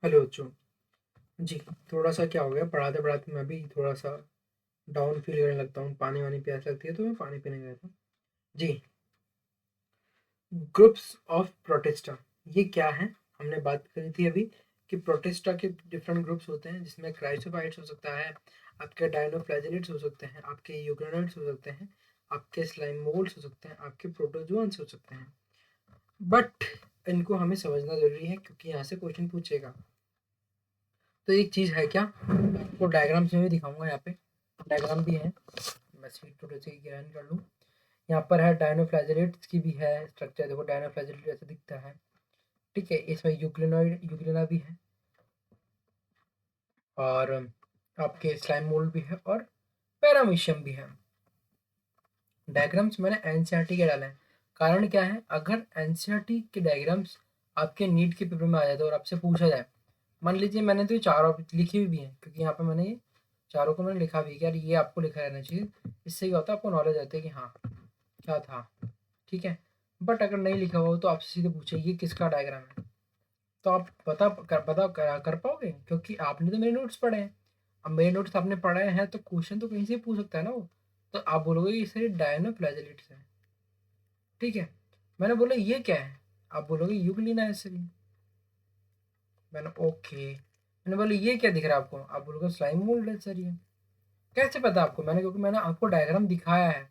हेलो बच्चों, जी थोड़ा सा क्या हो गया, पढ़ाते पढ़ाते मैं भी थोड़ा सा डाउन फील करने लगता हूँ, पानी वानी प्यास लगती है तो मैं पानी पीने गया था। जी, ग्रुप्स ऑफ प्रोटिस्टा ये क्या है? हमने बात करी थी अभी कि प्रोटिस्टा के डिफरेंट ग्रुप्स होते हैं, जिसमें क्राइसोफाइट्स हो सकता है, आपके डायनोफ्लैजेलेट्स हो सकते हैं, आपके यूग्रेनाइट्स हो सकते हैं, आपके स्लाइम मोल्ड्स हो सकते हैं, आपके प्रोटोजोअन्स हो सकते हैं। बट इनको हमें समझना ज़रूरी है क्योंकि यहाँ से क्वेश्चन पूछेगा। तो एक चीज़ है क्या, आपको डायग्राम्स में भी दिखाऊंगा, यहाँ पे डायग्राम भी है, मैं सीट थोड़ी सी ग्रहण कर लूँ। यहाँ पर है डायनोफ्लैजेलेट्स की भी है स्ट्रक्चर, देखो डायनोफ्लैजेलेट ऐसा दिखता है, ठीक है। इसमें यूग्लिना भी है, और आपके स्लाइम मोल्ड भी है, और पैरामीशियम भी है। डायग्राम्स मैंने एनसीईआरटी के डाले हैं, कारण क्या है, अगर एनसीईआरटी के डायग्राम्स आपके नीट के पेपर में आ जाते और आपसे पूछा जाए, मान लीजिए मैंने तो ये चारों लिखी हुई भी हैं, क्योंकि यहाँ पे मैंने ये चारों को मैंने लिखा भी है कि यार ये आपको लिखा रहना चाहिए, इससे क्या होता है आपको नॉलेज आती है कि हाँ क्या था, ठीक है। बट अगर नहीं लिखा हुआ हो तो आपसे सीधे पूछे ये किसका डायग्राम है, तो आप पता कर पाओगे, क्योंकि आपने तो मेरे नोट्स पढ़े हैं। अब मेरे नोट्स आपने पढ़े हैं तो क्वेश्चन तो कहीं से पूछ सकता है ना वो, तो आप बोलोगे ये सारे डायनोफ्लैजेलेट्स है, ठीक है। मैंने बोला ये क्या है, आप बोलोगे यूग्लिना है सर। मैंने ओके, मैंने बोला ये क्या दिख रहा है आपको, आप बोलोगे स्लाइम मोल्ड है सर ये। कैसे पता आपको, मैंने क्योंकि मैंने आपको डायग्राम दिखाया है,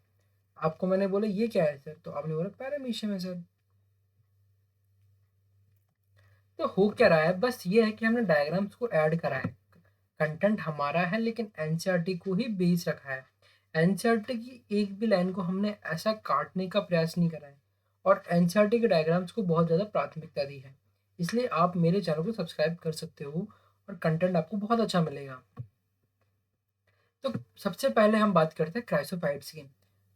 आपको मैंने बोला ये क्या है सर, तो आपने बोला पैरामीशियम है सर। तो हो क्या रहा है, बस ये है कि हमने डायग्राम्स को ऐड करा है, कंटेंट हमारा है लेकिन एनसीईआरटी को ही बेस रखा है। एनसीईआरटी की एक भी लाइन को हमने ऐसा काटने का प्रयास नहीं करा है, और एनसीईआरटी के डायग्राम्स को बहुत ज़्यादा प्राथमिकता दी है। इसलिए आप मेरे चैनल को सब्सक्राइब कर सकते हो और कंटेंट आपको बहुत अच्छा मिलेगा। तो सबसे पहले हम बात करते हैं क्राइसोफाइट्स की।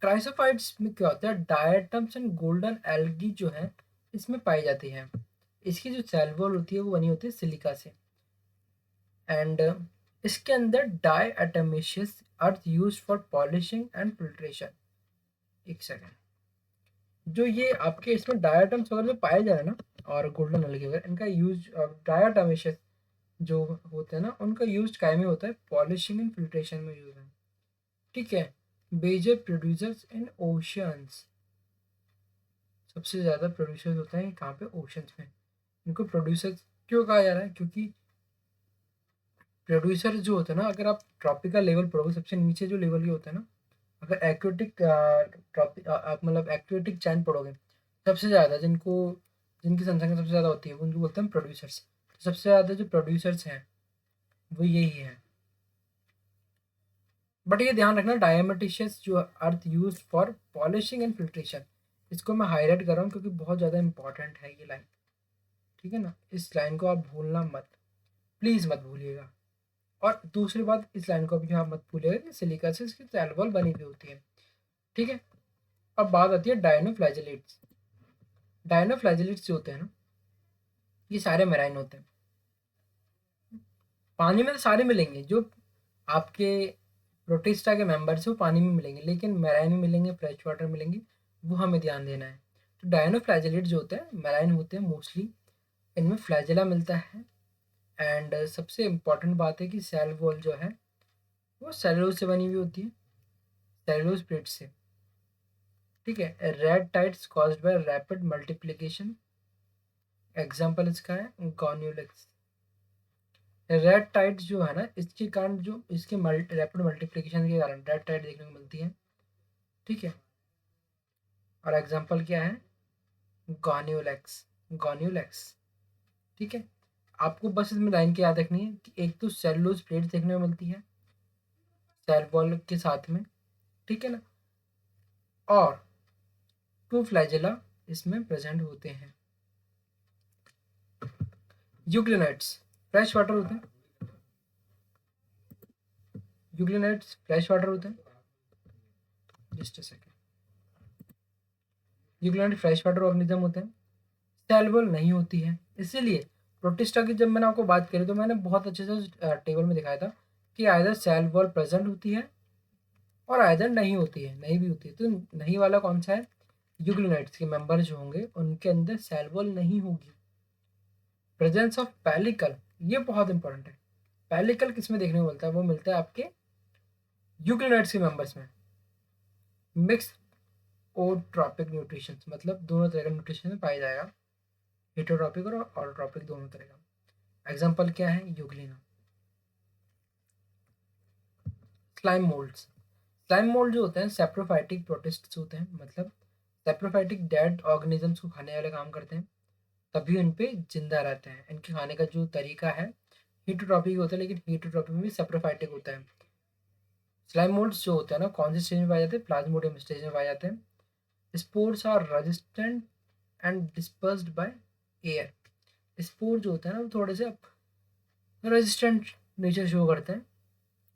क्राइसोफाइट्स में क्या होता है, डायटम्स एंड गोल्डन एल्गी जो है इसमें पाई जाती है। इसकी जो सेल वॉल होती है वो बनी होती है सिलिका से, एंड इसके अंदर diatomaceous earth use for polishing and filtration. एक सेकेंड, जो ये आपके इसमें डायटम्स वगैरह जो पाए जा रहे हैं ना, और गोल्डन एल्गी वगैरह, इनका यूज डायटमेशियस जो होते हैं ना उनका यूज काय में होता है, पॉलिशिंग एंड फिल्ट्रेशन में यूज है, ठीक है। मेजर प्रोड्यूसर्स इन ओशियंस, सबसे ज़्यादा प्रोड्यूसर्स होते हैं कहाँ पे, ओशंस में। इनको प्रोड्यूसर्स क्यों कहा जा रहा है, क्योंकि प्रोड्यूसर जो होता है ना, अगर आप ट्रॉपिकल लेवल पढ़ोगे, सबसे नीचे जो लेवल के होते हैं ना, अगर एक्वेटिक ट्रॉपिक आप मतलब एक्वेटिक चैन पढ़ोगे, सबसे ज़्यादा जिनकी जनसंख्या सबसे ज़्यादा होती है उनको बोलते हैं प्रोड्यूसर्स। तो सबसे ज़्यादा जो प्रोड्यूसर्स हैं वो यही है। बट ये ध्यान रखना, डायमेटिशियस जो earth use for polishing and filtration, इसको मैं हाईलाइट कर रहा हूँ क्योंकि बहुत ज़्यादा इंपॉर्टेंट है ये लाइन, ठीक है ना। इस लाइन को आप भूलना मत, प्लीज़ मत भूलिएगा। और दूसरी बात, इस लाइन को भी आप मत भूलिएगा कि सिलिका से इसकी सेल वॉल बनी हुई होती है, ठीक है। अब बात आती है डायनोफ्लैजेलेट्स। डायनोफ्लैजेलेट्स जो होते हैं ना, ये सारे मेराइन होते हैं। पानी में तो सारे मिलेंगे, जो आपके प्रोटिस्टा के मेंबर्स हैं वो पानी में मिलेंगे, लेकिन मेराइन में मिलेंगे, फ्रेश वाटर मिलेंगे, वो हमें ध्यान देना है। तो डायनोफ्लैजेलेट जो होते हैं मेराइन होते हैं मोस्टली, इनमें फ्लैजेला मिलता है, एंड सबसे इम्पॉर्टेंट बात है कि सेल वॉल जो है वो सेलुलोज से बनी हुई होती है, सेलुलोज प्लेट से, ठीक है। Red tides caused by rapid multiplication, example इसका है गॉन्यूलेक्स। रेड टाइड जो है ना, इसके कारण जो इसके रैपिड मल्टीप्लिकेशन के कारण रेड टाइड देखने को मिलती है, ठीक है। और एग्जाम्पल क्या है, गॉन्यूलेक्स, गॉन्यूलेक्स, ठीक है। आपको बस इसमें लाइन की याद रखनी है कि एक तो सेलुलोज प्लेट देखने को मिलती है सेल वॉल के साथ में, ठीक है ना, और टू फ्लैजेला इसमें प्रेजेंट होते हैं। यूग्लिनाइट्स फ्रेश वाटर होते हैं, यूग्लिनाइट्स फ्रेश वाटर होते हैं, just a second. Euglenoid fresh water organism होते हैं, सेलुलर नहीं होती है, इसीलिए प्रोटिस्टा की जब मैंने आपको बात करी तो मैंने बहुत अच्छे से टेबल में दिखाया था कि आइदर सेल वॉल प्रेजेंट होती है और आइदर नहीं होती है, नहीं भी होती है। तो नहीं वाला कौन सा है, यूग्लिनाइट्स के मेंबर जो होंगे उनके अंदर सेल वॉल नहीं होगी। प्रेजेंस ऑफ पैलिकल, ये बहुत इंपॉर्टेंट है। पैलिकल किस में देखने को मिलता है, वो मिलता है आपके यूग्लिनाइट्स के मेंबर्स में। मिक्स ओट्रॉपिक न्यूट्रिशन, मतलब दोनों तरह का न्यूट्रिशन में पाया जाएगा, हेटरोट्रॉपिक और ऑलोट्रॉपिक दोनों तरह का। एग्जाम्पल क्या है, Euglena. Slime moulds, slime mould जो होते हैं सेप्रोफाइटिक प्रोटिस्ट होते हैं, मतलब सेप्रोफाइटिक डेड ऑर्गेनिजम्स को खाने वाले काम करते हैं, तभी उन पे जिंदा रहते हैं। इनके खाने का जो तरीका है हीटोट्रॉपिक होता है, लेकिन हीटोट्रॉपिक में भी सेप्रोफाइटिक होता है। स्लाइम मोल्ड्स जो होते हैं ना कौन से स्टेज में पाए जाते हैं, प्लाज्मोडियम स्टेज में पाए जाते हैं। Spores are resistant and dispersed by air. Spore जो होता है ना वो थोड़े से रेजिस्टेंट नेचर शो करते हैं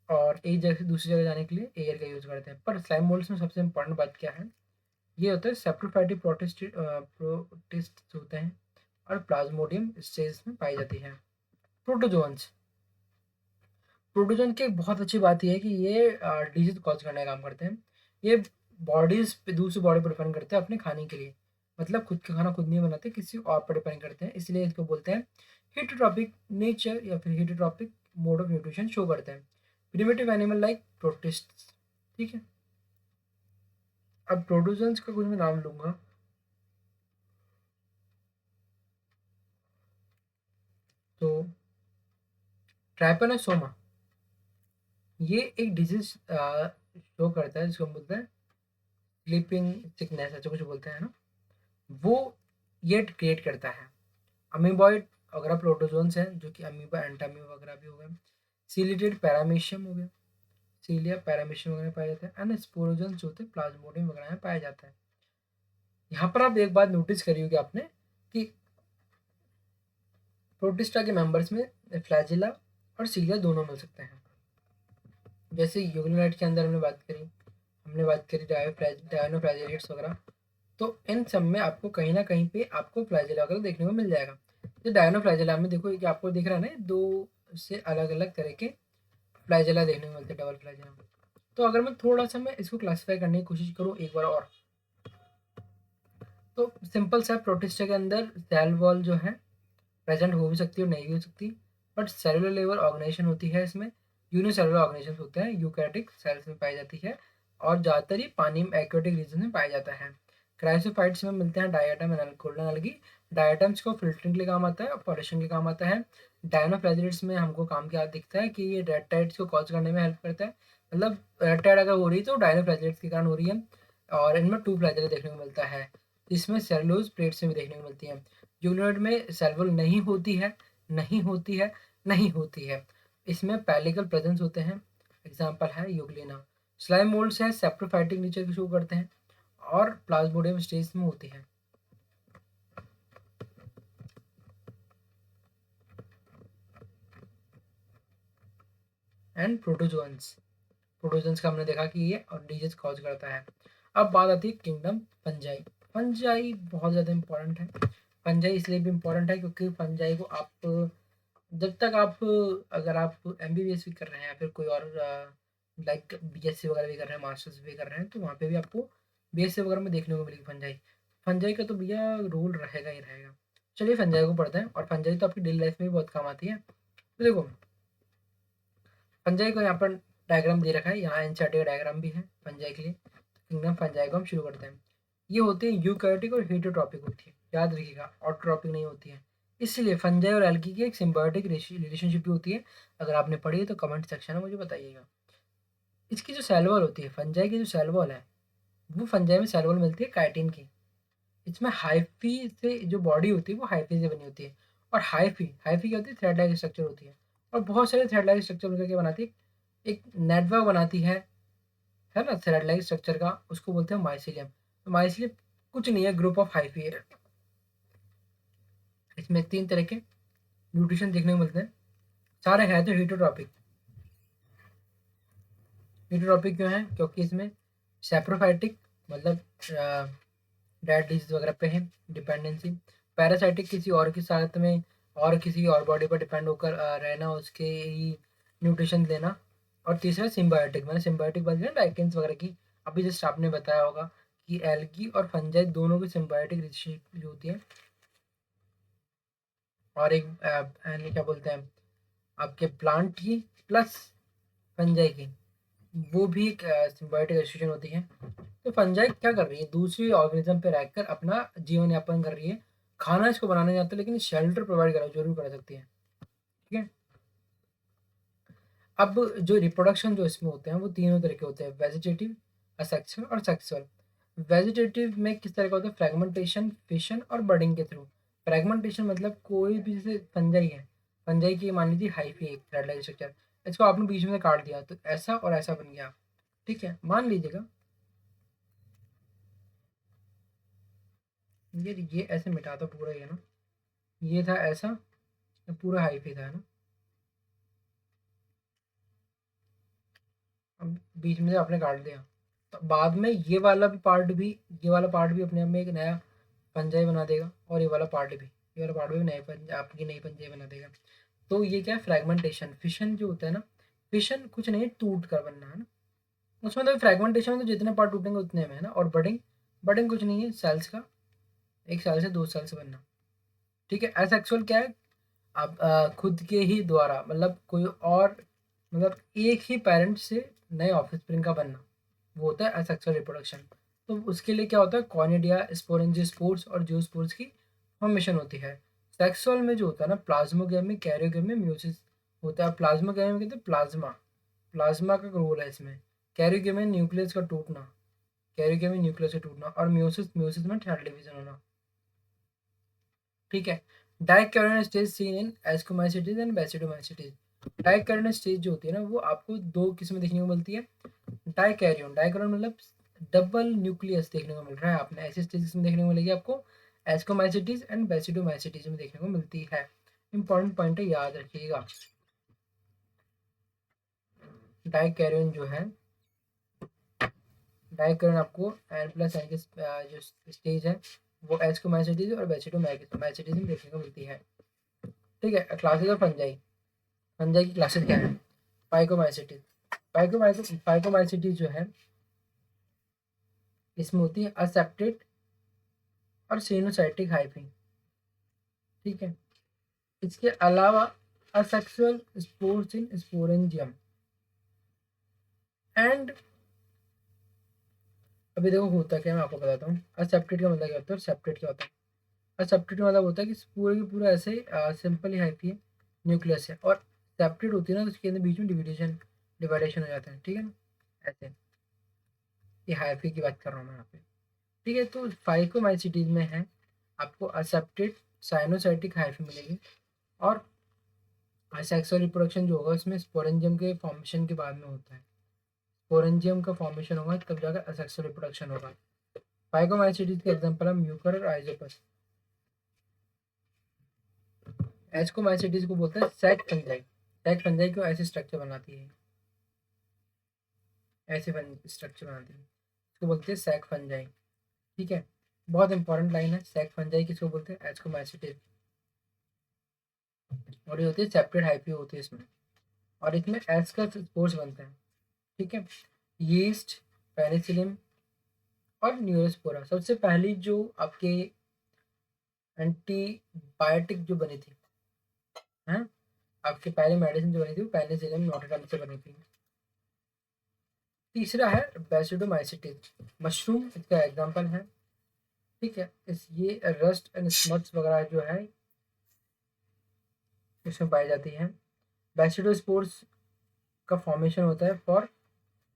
और एक जगह से दूसरी जगह जाने के लिए एयर का यूज करते हैं। पर स्लाइम मोल्ड्स में सबसे इंपॉर्टेंट बात क्या है, ये होता है सेप्रोफाइटिक प्रोटिस्ट होते हैं और प्लाज्मोडियम स्टेज में पाई जाती है। प्रोटोजोन्स, प्रोटोजोन की एक बहुत अच्छी बात यह है कि ये डिजीज कॉज करने का काम करते हैं। ये बॉडीज पे, दूसरी बॉडी पर डिपेंड करते हैं अपने खाने के लिए, मतलब खुद का खाना खुद नहीं बनाते, किसी और पर डिपेंड करते हैं, इसलिए इसको बोलते हैं हीटोट्रॉपिक नेचर या फिर हीटोट्रॉपिक मोड ऑफ न्यूट्रिशन शो करते हैं। Primitive animal like protist. ठीक है, अब प्रोटोजोन्स का कुछ मैं नाम लूंगा। तो ट्राइपेनोसोमा, ये एक डिजीज शो करता है जिसको हम बोलते हैं स्लीपिंग सिकनेस, ऐसा कुछ बोलते हैं ना, वो ये क्रिएट करता है। अमीबॉइड वगैरह प्रोटोजोन्स हैं जो कि अमीबा, एंटामीबा वगैरह भी हो गए। सीलिटेड पैरामीशियम हो गया, सीलिया पैरामीशियम वगैरह में पाया जाता है। एंड स्पोरोजोन्स जो होते हैं प्लाज्मोडियम वगैरह में पाया जाता है। यहाँ पर आप एक बात नोटिस करी होगी आपने कि प्रोटिस्टा के मेंबर्स में फ्लैजिला और सीलिया दोनों मिल सकते हैं। जैसे यूग्लिनाइट के अंदर हमने बात करी डायनोफ्लैजिलेट्स वगैरह, तो इन सब में आपको कहीं ना कहीं पे आपको फ्लैजिला वगैरह देखने को मिल जाएगा। तो डायनोफ्लैजिला में देखो कि आपको दिख रहा है ना, दो से अलग अलग तरह के फ्लैजिला देखने को मिलते हैं, डबल फ्लैजिला। तो अगर मैं इसको क्लासिफाई करने की कोशिश करूँ एक बार और, तो सिंपल सा प्रोटिस्टा के अंदर सेल वॉल जो है प्रेजेंट हो भी सकती है और नहीं भी हो सकती, बट सेलुलर लेवल ऑर्गेनाइजेशन होती है इसमें। यूनिसेलुलर ऑर्गेनाइजेशन होते हैं, यूकैरियोटिक सेल्स में पाई जाती है और ज़्यादातर ही पानी में एक्वेटिक रीजन में पाया जाता है। क्राइसोफाइट्स में मिलते हैं diatom and golden algae. Diatoms को फिल्टरिंग के लिए काम आता है और पॉलिशिंग के लिए काम आता है। डायनोफ्लैजिलेट्स में हमको काम क्या दिखता है कि ये रेड टाइड्स को कॉज करने में हेल्प करता है, मतलब रेड टाइड अगर हो रही है तो डायनोफ्लैजिलेट्स के कारण हो रही है। और इनमें टू फ्लैजिलेट देखने को मिलता है, जिसमें सेलुलोज प्लेट्स में भी देखने को मिलती है। यूनिट में सेलवोल नहीं होती है, नहीं होती है, नहीं होती है। इसमें पैलिकल प्रेजेंस होते हैं, एग्जाम्पल है यूग्लिना। स्लाइम मोल्ड्स है सेप्रोफाइटिक नेचर की शो करते हैं और प्लाज्मोडियम स्टेज में होती है। एंड प्रोटोजोन्स, प्रोटोजोन्स का हमने देखा कि ये और डिजीज कॉज करता है। अब बात आती है किंगडम फंजाई। फंजाई बहुत ज़्यादा इंपॉर्टेंट है। फंजाई इसलिए भी इंपॉर्टेंट है क्योंकि फंजाई को आप जब तक आप, अगर आप एमबीबीएस भी कर रहे हैं या फिर कोई और लाइक बीएससी वगैरह भी कर रहे हैं, मास्टर्स भी कर रहे हैं, तो वहाँ पे भी आपको बीएससी वगैरह में देखने को मिलेगी फंजाई। फंजाई का तो भैया रोल रहेगा ही रहेगा। चलिए फंजाई को पढ़ते हैं, और फंजाई तो आपकी डेली लाइफ में भी बहुत काम आती है। तो देखो फंजाई को यहाँ पर डायग्राम दे रखा है, यहाँ एनसीईआरटी का डायग्राम भी है फंजाई के लिए। किंगडम फंजाई को हम शुरू करते हैं। ये होते हैं यूकैरियोटिक और हेटरोट्रॉपिक होती है, याद रखिएगा ऑटोट्रॉपिक नहीं होती है। इसलिए फंजाई और एल्गी की एक सिम्बायोटिक रिलेशनशिप भी होती है। अगर आपने पढ़ी है तो कमेंट सेक्शन में मुझे बताइएगा। इसकी जो सेल वॉल होती है, फंजाई की जो सेल वॉल है, वो फंजाई में सेल वॉल मिलती है काइटिन की। इसमें हाइफी से जो बॉडी होती है वो हाइफी से बनी होती है। और हाइफी हाइफी क्या होती है, थ्रेड लाइक स्ट्रक्चर होती है। और बहुत सारे थ्रेड लाइक स्ट्रक्चर मिलकर क्या बनाती है, एक नेटवर्क बनाती है ना थ्रेड लाइक स्ट्रक्चर का, उसको बोलते हैं माइसिलियम। तो माइसिलियम कुछ नहीं है, ग्रुप ऑफ हाइफी है। इसमें तीन तरह के न्यूट्रिशन देखने को मिलते हैं, सारे हैं तो हीटोट्रॉपिक। हीटोट्रॉपिक क्यों है, क्योंकि इसमें सेप्रोफाइटिक मतलब डेड डिजीज वगैरह पे है डिपेंडेंसी। पैरासाइटिक किसी और के साथ में और किसी और बॉडी पर डिपेंड होकर रहना, उसके ही न्यूट्रिशन लेना। और तीसरा सिम्बायोटिक, मैंने सिम्बायोटिक बात की ना लाइकेंस वगैरह की, अभी जस्ट आपने बताया होगा कि एल्गी और फंजाई दोनों की सिम्बायोटिक रिलेशनशिप जो होती है। और एक क्या बोलते हैं आपके प्लांट की प्लस फंजाई की, वो भी एक सिम्बायोटिक एसोसिएशन होती है। तो फंजाई क्या कर रही है, दूसरी ऑर्गेनिज्म पे रहकर अपना जीवन यापन कर रही है। खाना इसको बनाने नहीं आता, लेकिन शेल्टर प्रोवाइड करा जरूर कर सकती है। ठीक है। अब जो रिप्रोडक्शन जो इसमें होते हैं वो तीनों तरह के होते हैं, वेजिटेटिव, असेक्सुअल और सेक्सुअल। वेजिटेटिव में किस तरह का होता है, फ्रेगमेंटेशन, फिशन और बडिंग के थ्रू। फ्रेगमेंटेशन मतलब कोई भी, जैसे फंजाई है, फंजाई की मान लीजिए हाइफी एक थ्रेड लाइक स्ट्रक्चर, इसको आपने बीच में से काट दिया तो ऐसा और ऐसा बन गया। ठीक है, मान लीजिएगा ये ऐसे मिटा दो पूरा, ये ना, ये था ऐसा, ये पूरा हाइफी था ना, अब बीच में से आपने काट दिया, तो बाद में ये वाला पार्ट भी अपने आप में एक नया पंजाई बना देगा, और ये वाला पार्ट भी नए आपकी नई पंजाई बना देगा। तो ये क्या है, फ्रेगमेंटेशन। फिशन जो होता है ना, फिशन कुछ नहीं, टूट कर बनना है ना, उसमें तो फ्रेगमेंटेशन में तो जितने पार्ट टूटेंगे उतने में है ना। और बडिंग, बडिंग कुछ नहीं है, सेल्स का एक सेल से दो सेल से बनना। ठीक है। एसेक्सुअल क्या है, आप खुद के ही द्वारा, मतलब कोई और, मतलब एक ही पेरेंट से नए ऑफस्प्रिंग का बनना, वो होता है एसेक्सुअल रिप्रोडक्शन। तो उसके लिए क्या होता है, कॉनिडिया, स्पोरेंजियोस्पोर्स और जियोस्पोर्स की फॉर्मेशन होती है। सेक्सुअल में जो होता है ना, प्लाज्मोगेमी, कैरियोगेमी, म्यूसिस होता है। प्लाज्मोगेमी में कहते हैं प्लाज्मा, प्लाज्मा का रोल है इसमें। कैरियोगेमी न्यूक्लियस का टूटना, कैरियोगेमी न्यूक्लियस का टूटना, और म्यूसिस, म्यूसिस में थर्ड डिवीजन होना। ठीक है। Dikaryon stage seen in ascomycetes and basidiomycetes. Dikaryon stage जो होती है ना, वो आपको दो किस्में देखने को मिलती है। डाइकैरियोन, डाइकैरियोन मतलब डबल न्यूक्लियस देखने को मिल रहा है, आपने ऐसी स्टेज में देखने को मिलेगी आपको, एस्कोमाइसिटीज एंड बेसिडोमाइसिटीज में देखने को मिलती है। इंपॉर्टेंट पॉइंट है, याद रखिएगा। डाइकैरियोन जो है, डाइकैरियोन आपको एन प्लस एन के जो स्टेज है वो एस्कोमाइसिटीज और बेसिडोमाइसिटीज में देखने को मिलती है। ठीक है। क्लासेस ऑफ फंजाई, फंजाई की क्लासेस क्या है, फाइकोमाइसिटीज। फाइकोमाइसिटीज जो है, इसमें होती है असेप्टेड और सिनोसाइटिक हाइफी। ठीक है। इसके अलावा asexual spores in sporangium and, अभी देखो होता क्या है, मैं आपको बताता हूँ। असेप्टेड का मतलब क्या होता है, सेप्टेड क्या होता है। असेप्टेड का मतलब होता है कि पूरे की पूरा ऐसे सिंपल ही हाइफी है, न्यूक्लियस है, और सेप्टेड होती है ना, तो उसके अंदर बीच में डिवाइडेशन हो जाता है। ठीक है ना, ऐसे। ये हाइफी की बात कर रहा हूँ मैं यहाँ पे। ठीक है। तो फाइकोमाइसिटीज में है आपको असेप्टेड साइनोसाइटिक हाइफी मिलेगी, और सेक्सुअल रिप्रोडक्शन जो होगा उसमें स्पोरेंजियम के फॉर्मेशन के बाद में होता है। स्पोरेंजियम का फॉर्मेशन होगा तब जाकर असेक्सुअल रिप्रोडक्शन होगा। फाइकोमाइसिटीज के एग्जांपल है म्यूकर और आइजोपस। एस्कोमाइसिटीज को बोलते हैं सैक फंजाई। सैक फंजाई को ऐसे स्ट्रक्चर बनाती है, ऐसे स्ट्रक्चर बनाती है, इसको बोलते हैं सैक फंजाई। ठीक है। बहुत इंपॉर्टेंट लाइन है, सैक फंजाई किसको बोलते हैं, एस्कोमाइसिटीज। और ये होती है सेपरेट हाइपी होती है इसमें, और इसमें एस का स्पोर्स बनते हैं। ठीक है। यीस्ट, पेनिसिलिन और न्यूरोस्पोरा, सबसे पहली जो आपके एंटीबायोटिक जो बनी थी, हैं, आपके पहले मेडिसिन जो बनी थी वो पेनिसिलिन नोटोडाम से बनी थी। तीसरा है बेसिडोमाइसिटीज, मशरूम इसका एग्जांपल है। ठीक है। इस ये रस्ट एंड स्मट्स वगैरह जो है इसमें पाई जाती है। बेसिडोस्पोर्स का फॉर्मेशन होता है फॉर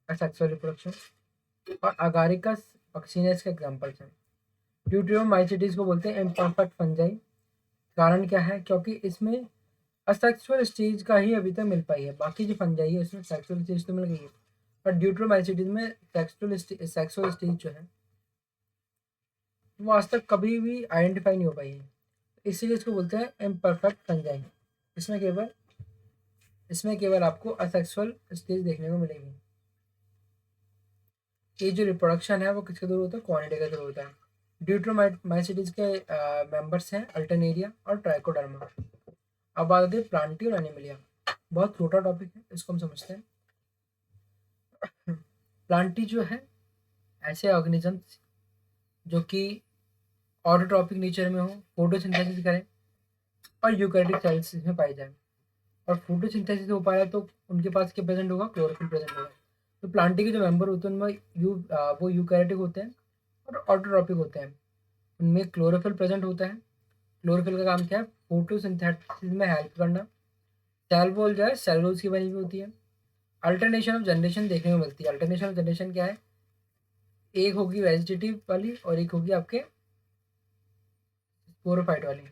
सेक्सुअल रिप्रोडक्शन। और अगारिकस पक्सिनेस के एग्जांपल्स हैं। ड्यूटेरोमाइसिटीज को बोलते हैं इम्परफेक्ट फंजाई। कारण क्या है, क्योंकि इसमें असेक्सुअल स्टेज का ही अभी तक मिल पाई है, बाकी जो फंजाई है उसमें सेक्सुअल स्टेज तो मिल गई है, पर ड्यूटेरोमाइसिटीज में सेक्सुअल स्टेज जो है वो आज तक कभी भी आइडेंटिफाई नहीं हो पाई है, इसीलिए इसको बोलते हैं इम्परफेक्ट फंजाई। इसमें केवल इसमें केवल आपको असेक्सुअल स्टेज देखने को मिलेगी। ये जो रिप्रोडक्शन है वो किसके थ्रू होता है, कॉनिडिया के थ्रू होता है। ड्यूट्रोमाइसिटीज के मेंबर्स हैं अल्टरनेरिया और ट्राइकोडर्मा। अब बात आती है प्लांटी और एनिमलिया। बहुत छोटा टॉपिक है, इसको हम समझते हैं। प्लांटी जो है ऐसे ऑर्गेनिजम्स जो कि ऑटोट्रॉपिक नेचर में हो, फोटोसिंथेसिस करें और यूकैरियोटिक सेल्स में पाई जाए। और फोटोसिंथेसिस हो पाया तो उनके पास क्या प्रेजेंट होगा, क्लोरोफिल प्रेजेंट होगा। तो प्लांटी के जो मेंबर होते हैं उनमें वो यूकैरियोटिक होते हैं और ऑटोट्रॉपिक होते हैं। उनमें क्लोरोफिल प्रेजेंट होता है। क्लोरोफिल का काम क्या है, फोटोसिंथेसिस में हेल्प करना। सेल वॉल जो है सेलुलोज की बनी हुई होती है। अल्टरनेशन ऑफ जनरेशन देखने को मिलती है। अल्टरनेशन ऑफ जनरेशन क्या है, एक होगी वेजिटेटिव वाली और एक होगी आपके स्पोरोफाइट वाली।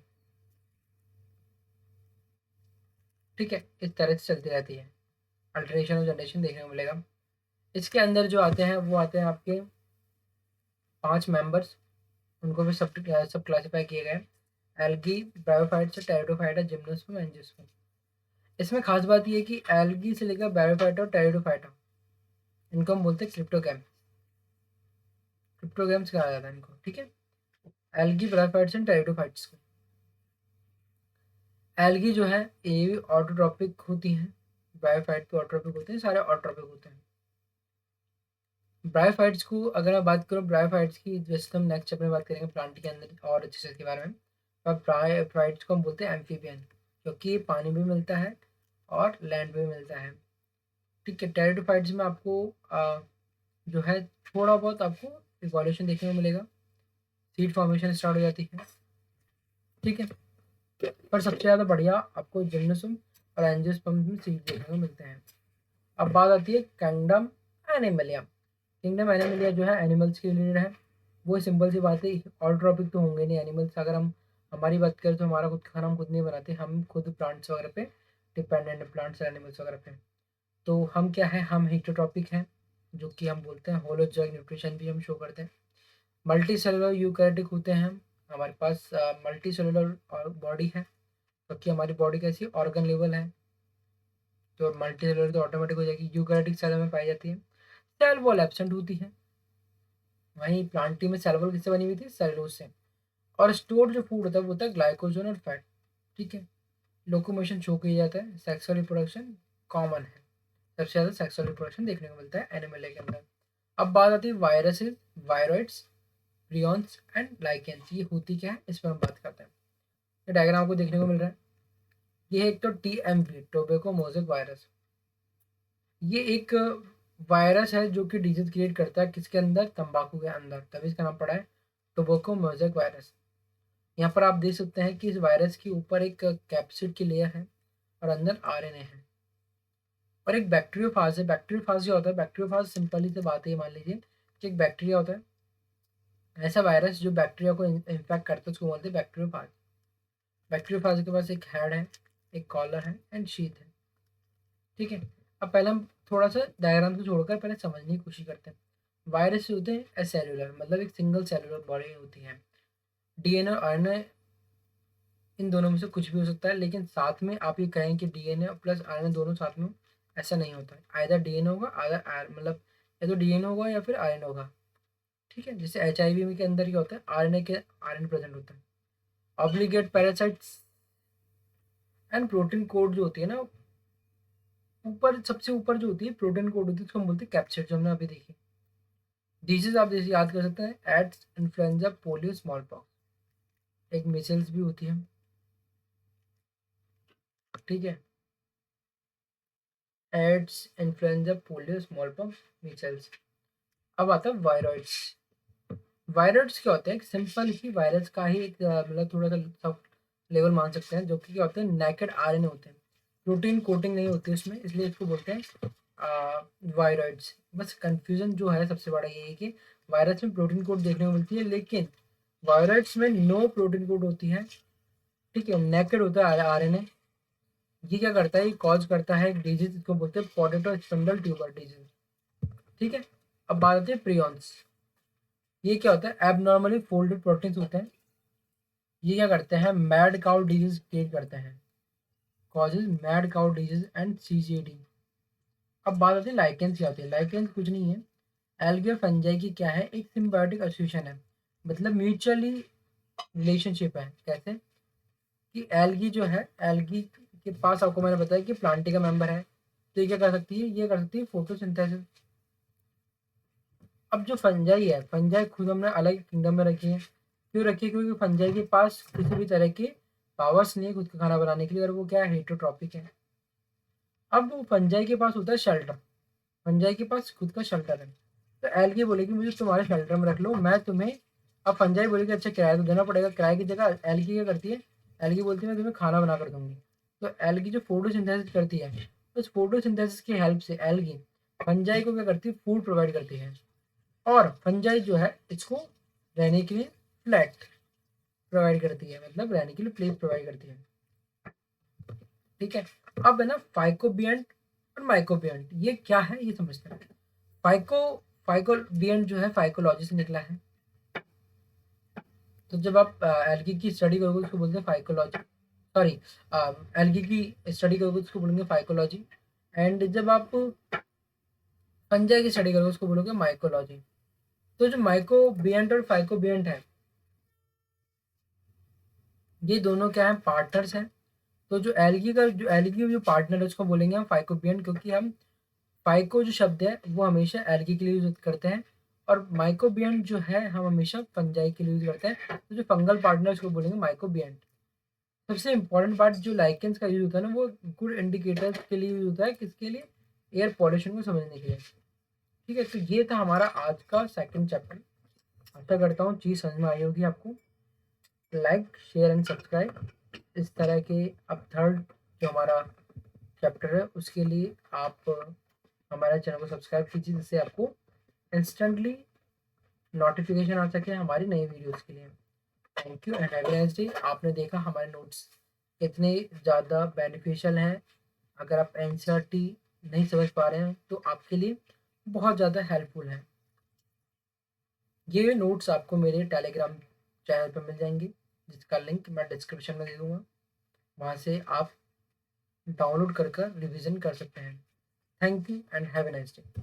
ठीक है, इस तरह से चलती रहती है। अल्टरनेशन ऑफ जनरेशन देखने को मिलेगा। इसके अंदर जो आते हैं वो आते हैं आपके 5 मेंबर्स, उनको भी सब क्लासीफाई किए गए। Algae, bryophytes, pteridophyta, gymnosperm, angiosperm. इसमें खास बात ये है कि एल्गी से लेकर ब्रायोफाइटा और टेरिडोफाइटा, इनको हम बोलते हैं क्रिप्टोगैम। क्रिप्टोगैम्स कहा जाता है इनको। ठीक है, एल्गी, ब्रायोफाइट्स एंड टेरिडोफाइट्स को। एल्गी जो है ये ऑटोट्रॉपिक होती हैं, ब्रायोफाइट भी ऑटोट्रॉपिक होते हैं, सारे ऑटोट्रॉपिक होते हैं। ब्रायोफाइट्स को अगर मैं बात करूँ, ब्रायोफाइट्स की जैसे हम नेक्स्ट चैप्टर में बात करेंगे प्लांट के अंदर और अच्छे से इसके बारे में। पर ब्रायोफाइट्स को हम बोलते हैं एम्फीबियन, क्योंकि ये पानी भी मिलता है और लैंड भी मिलता है। ठीक है, टेरिडोफाइट्स में आपको जो है थोड़ा बहुत आपको इवोल्यूशन देखने को मिलेगा, सीड फॉर्मेशन स्टार्ट हो जाती है। ठीक है, पर सबसे ज़्यादा बढ़िया आपको जिम्नोस्पर्म और एंजियोस्पर्म में सीड देखने को मिलते हैं। अब बात आती है किंगडम एनिमलिया। किंगडम एनिमलिया जो है एनिमल्स के रिलेटेड है। वो सिंपल सी बात है, ऑल ट्रॉपिक तो होंगे नहीं एनिमल्स। अगर हम हमारी बात करें तो हमारा खुद का खाना हम खुद नहीं बनाते, हम खुद प्लांट्स वगैरह पे डिपेंडेंट है, प्लांट्स और एनिमल्स वगैरह पे। तो हम क्या है, हम हेटेरोट्रॉपिक हैं, जो कि हम बोलते हैं होलोजॉइक न्यूट्रिशन भी हम शो करते हैं। मल्टी सेलुलर यूकैरियोटिक होते हैं हम, हमारे पास मल्टी सेलुलर बॉडी है, क्योंकि हमारी बॉडी कैसी ऑर्गन लेवल है। तो मल्टी सेलुलर तो ऑटोमेटिक हो जाएगी, यूकैरियोटिक सेल में पाई जाती है। सेल वॉल एब्सेंट होती है। वहीं प्लांटी में सेल वॉल किससे बनी हुई थी, सेलुलोज से। और स्टोर्ड जो फूड होता है वो होता है ग्लाइकोजन और फैट। ठीक है, लोकोमोशन शो किया जाता है, सेक्सुअल रिप्रोडक्शन कॉमन है। सबसे ज़्यादा सेक्सुअल रिप्रोडक्शन देखने को मिलता है एनिमल के अंदर। अब बात आती है viruses, viroids, prions and lichens. ये होती क्या है, इस पर हम बात करते हैं। ये डायग्राम आपको देखने को मिल रहा है। ये है एक तो TMV, टोबैको मोज़ेक वायरस। ये एक वायरस है जो कि डिजीज क्रिएट करता है किसके अंदर, तंबाकू के अंदर, तभी इसका नाम पड़ा है टोबैको मोज़ेक वायरस। यहाँ पर आप देख सकते हैं कि इस वायरस के ऊपर एक कैप्सिड की लेयर है और अंदर RNA है और एक बैक्टीरियोफाज है। बैक्टीरियोफाज क्या होता है, बैक्टीरियोफाज सिंपली से बात है, मान लीजिए कि एक बैक्टीरिया होता है, ऐसा वायरस जो बैक्टीरिया को इन्फेक्ट करता है उसको बोलते हैं बैक्टीरियोफाज। बैक्टीरियोफाज के पास एक हेड है, एक कॉलर है एंड शीथ है। ठीक है, अब पहले हम थोड़ा सा डायग्राम को छोड़कर पहले समझने की कोशिश करते हैं। वायरस होते हैं एसेलुलर, मतलब एक सिंगल सेलुलर बॉडी होती है। DNA और RNA इन दोनों में से कुछ भी हो सकता है, लेकिन साथ में आप ये कहें कि DNA प्लस RNA दोनों साथ में हो, ऐसा नहीं होता है। आइदर DNA होगा, आइदर मतलब या तो DNA होगा या फिर RNA होगा। ठीक है, जैसे HIV के अंदर क्या होता है, RNA प्रेजेंट होता है। Obligate parasites and protein code जो होती है ना, ऊपर सबसे ऊपर जो होती है प्रोटीन कोड होती है, उसको हम बोलते हैं कैप्सिड, जो हमने अभी देखी। डिजीज आप जैसे याद कर सकते हैं, AIDS, influenza, polio, smallpox. एक मिसल्स भी होती है। ठीक है, AIDS, influenza, polio, smallpox, measles. अब आता है वायरॉइड्स। वायरॉइड्स क्या होते हैं, सिंपल ही वायरस का ही एक मतलब थोड़ा सा सब लेवल मान सकते हैं, जो कि क्या होते हैं, नेकेड RNA होते हैं, प्रोटीन कोटिंग नहीं होती उसमें, इसलिए इसको बोलते हैं वायरॉइड्स। बस कंफ्यूजन जो है सबसे बड़ा ये है कि वायरस में प्रोटीन कोड देखने को मिलती है, लेकिन वायरॉइड्स में नो प्रोटीन कोड होती है। ठीक है, नेकेड होता है RNA। ये क्या करता है, ये कॉज करता है एक डिजीज, इसको बोलते हैं पोटैटो स्पिंडल ट्यूबर डिजीज। ठीक है, अब बात आती है प्रियॉन्स। ये क्या होता है, एबनॉर्मली फोल्डेड प्रोटीन्स होते हैं। ये क्या करते हैं, मैड काउ डिजीज क्रिएट करते हैं, causes mad cow disease and CJD। अब बात आती है लाइकेंस की आती है। लाइकेंस कुछ नहीं है, एल्गी और फंजाई की क्या है, एक सिम्बायोटिक एसोसिएशन है, मतलब म्यूचुअली रिलेशनशिप है। कैसे कि एल्गी जो है, एल्गी के पास आपको मैंने बताया कि प्लांटी का मेंबर है, तो ये क्या कर सकती है, ये कर सकती है फोटोसिंथेसिस। अब जो फंजाई है, फंजाई खुद हमने अलग किंगडम में रखी है। क्यों रखी है, क्योंकि फंजाई के पास किसी भी तरह की पावर्स नहीं है खुद का खाना बनाने के लिए, और वो क्या है, हेटरोट्रॉपिक है। अब वो फंजाई के पास होता है शेल्टर, फंजाई के पास खुद का शेल्टर है। तो एल्गी बोलेगी मुझे तुम्हारे शेल्टर में रख लो, मैं तुम्हें। अब फंजाई बोलेगी अच्छा किराया तो देना पड़ेगा, किराए की जगह एल्गी क्या करती है, एल्गी बोलती है मैं तुम्हें खाना बना कर दूंगी। तो एल्गी जो फोटोसिंथेसिस करती है, उस फोटोसिंथेसिस की हेल्प से एल्गी फंजाई को क्या करती है, फूड प्रोवाइड करती है, और फंजाई जो है इसको रहने के लिए फ्लैट प्रोवाइड करती है, मतलब रहने के लिए प्लेस प्रोवाइड करती है। ठीक है, अब है ना फाइकोबियंट और माइकोबियंट, ये क्या है ये समझते हैं। फाइको फाइकोबियंट जो है फाइकोलॉजी से निकला है। तो जब आप एल्गी की स्टडी करोगे उसको बोलते हैं फाइकोलॉजी, सॉरी, एल्गी की स्टडी करोगे उसको बोलेंगे फाइकोलॉजी, एंड जब आप फंजाई की स्टडी करोगे उसको बोलोगे माइकोलॉजी। तो जो माइकोबियंट और फाइकोबियंट है, ये दोनों क्या है, पार्टनर्स हैं। तो जो एल्गी जो पार्टनर है उसको बोलेंगे हम फाइकोबियंट, क्योंकि हम फाइको जो शब्द है वो हमेशा एल्गी के लिए यूज करते हैं, और माइकोबियंट जो है हम हमेशा फंजाई के लिए यूज करते हैं। तो जो फंगल पार्टनर उसको बोलेंगे माइकोबियंट। सबसे इंपॉर्टेंट पार्ट जो लाइकेंस का यूज होता है ना, वो गुड इंडिकेटर्स के लिए यूज होता है, किसके लिए, एयर पॉल्यूशन को समझने के लिए। ठीक है, तो ये था हमारा आज का सेकंड चैप्टर। आशा करता हूँ चीज़ समझ में आई होगी आपको। लाइक शेयर एंड सब्सक्राइब, इस तरह के अब थर्ड जो हमारा चैप्टर है उसके लिए आप हमारे चैनल को सब्सक्राइब कीजिए, जिससे आपको इंस्टेंटली नोटिफिकेशन आ सके हमारी नई वीडियोस के लिए। Thank you and have a nice day. आपने देखा हमारे नोट्स कितने ज़्यादा बेनिफिशियल हैं। अगर आप एनसीईआरटी नहीं समझ पा रहे हैं तो आपके लिए बहुत ज़्यादा हेल्पफुल है। ये नोट्स आपको मेरे टेलीग्राम चैनल पर मिल जाएंगे, जिसका लिंक मैं डिस्क्रिप्शन में दे दूँगा। वहाँ से आप डाउनलोड कर रिवीजन कर सकते हैं। Thank you and have a nice day.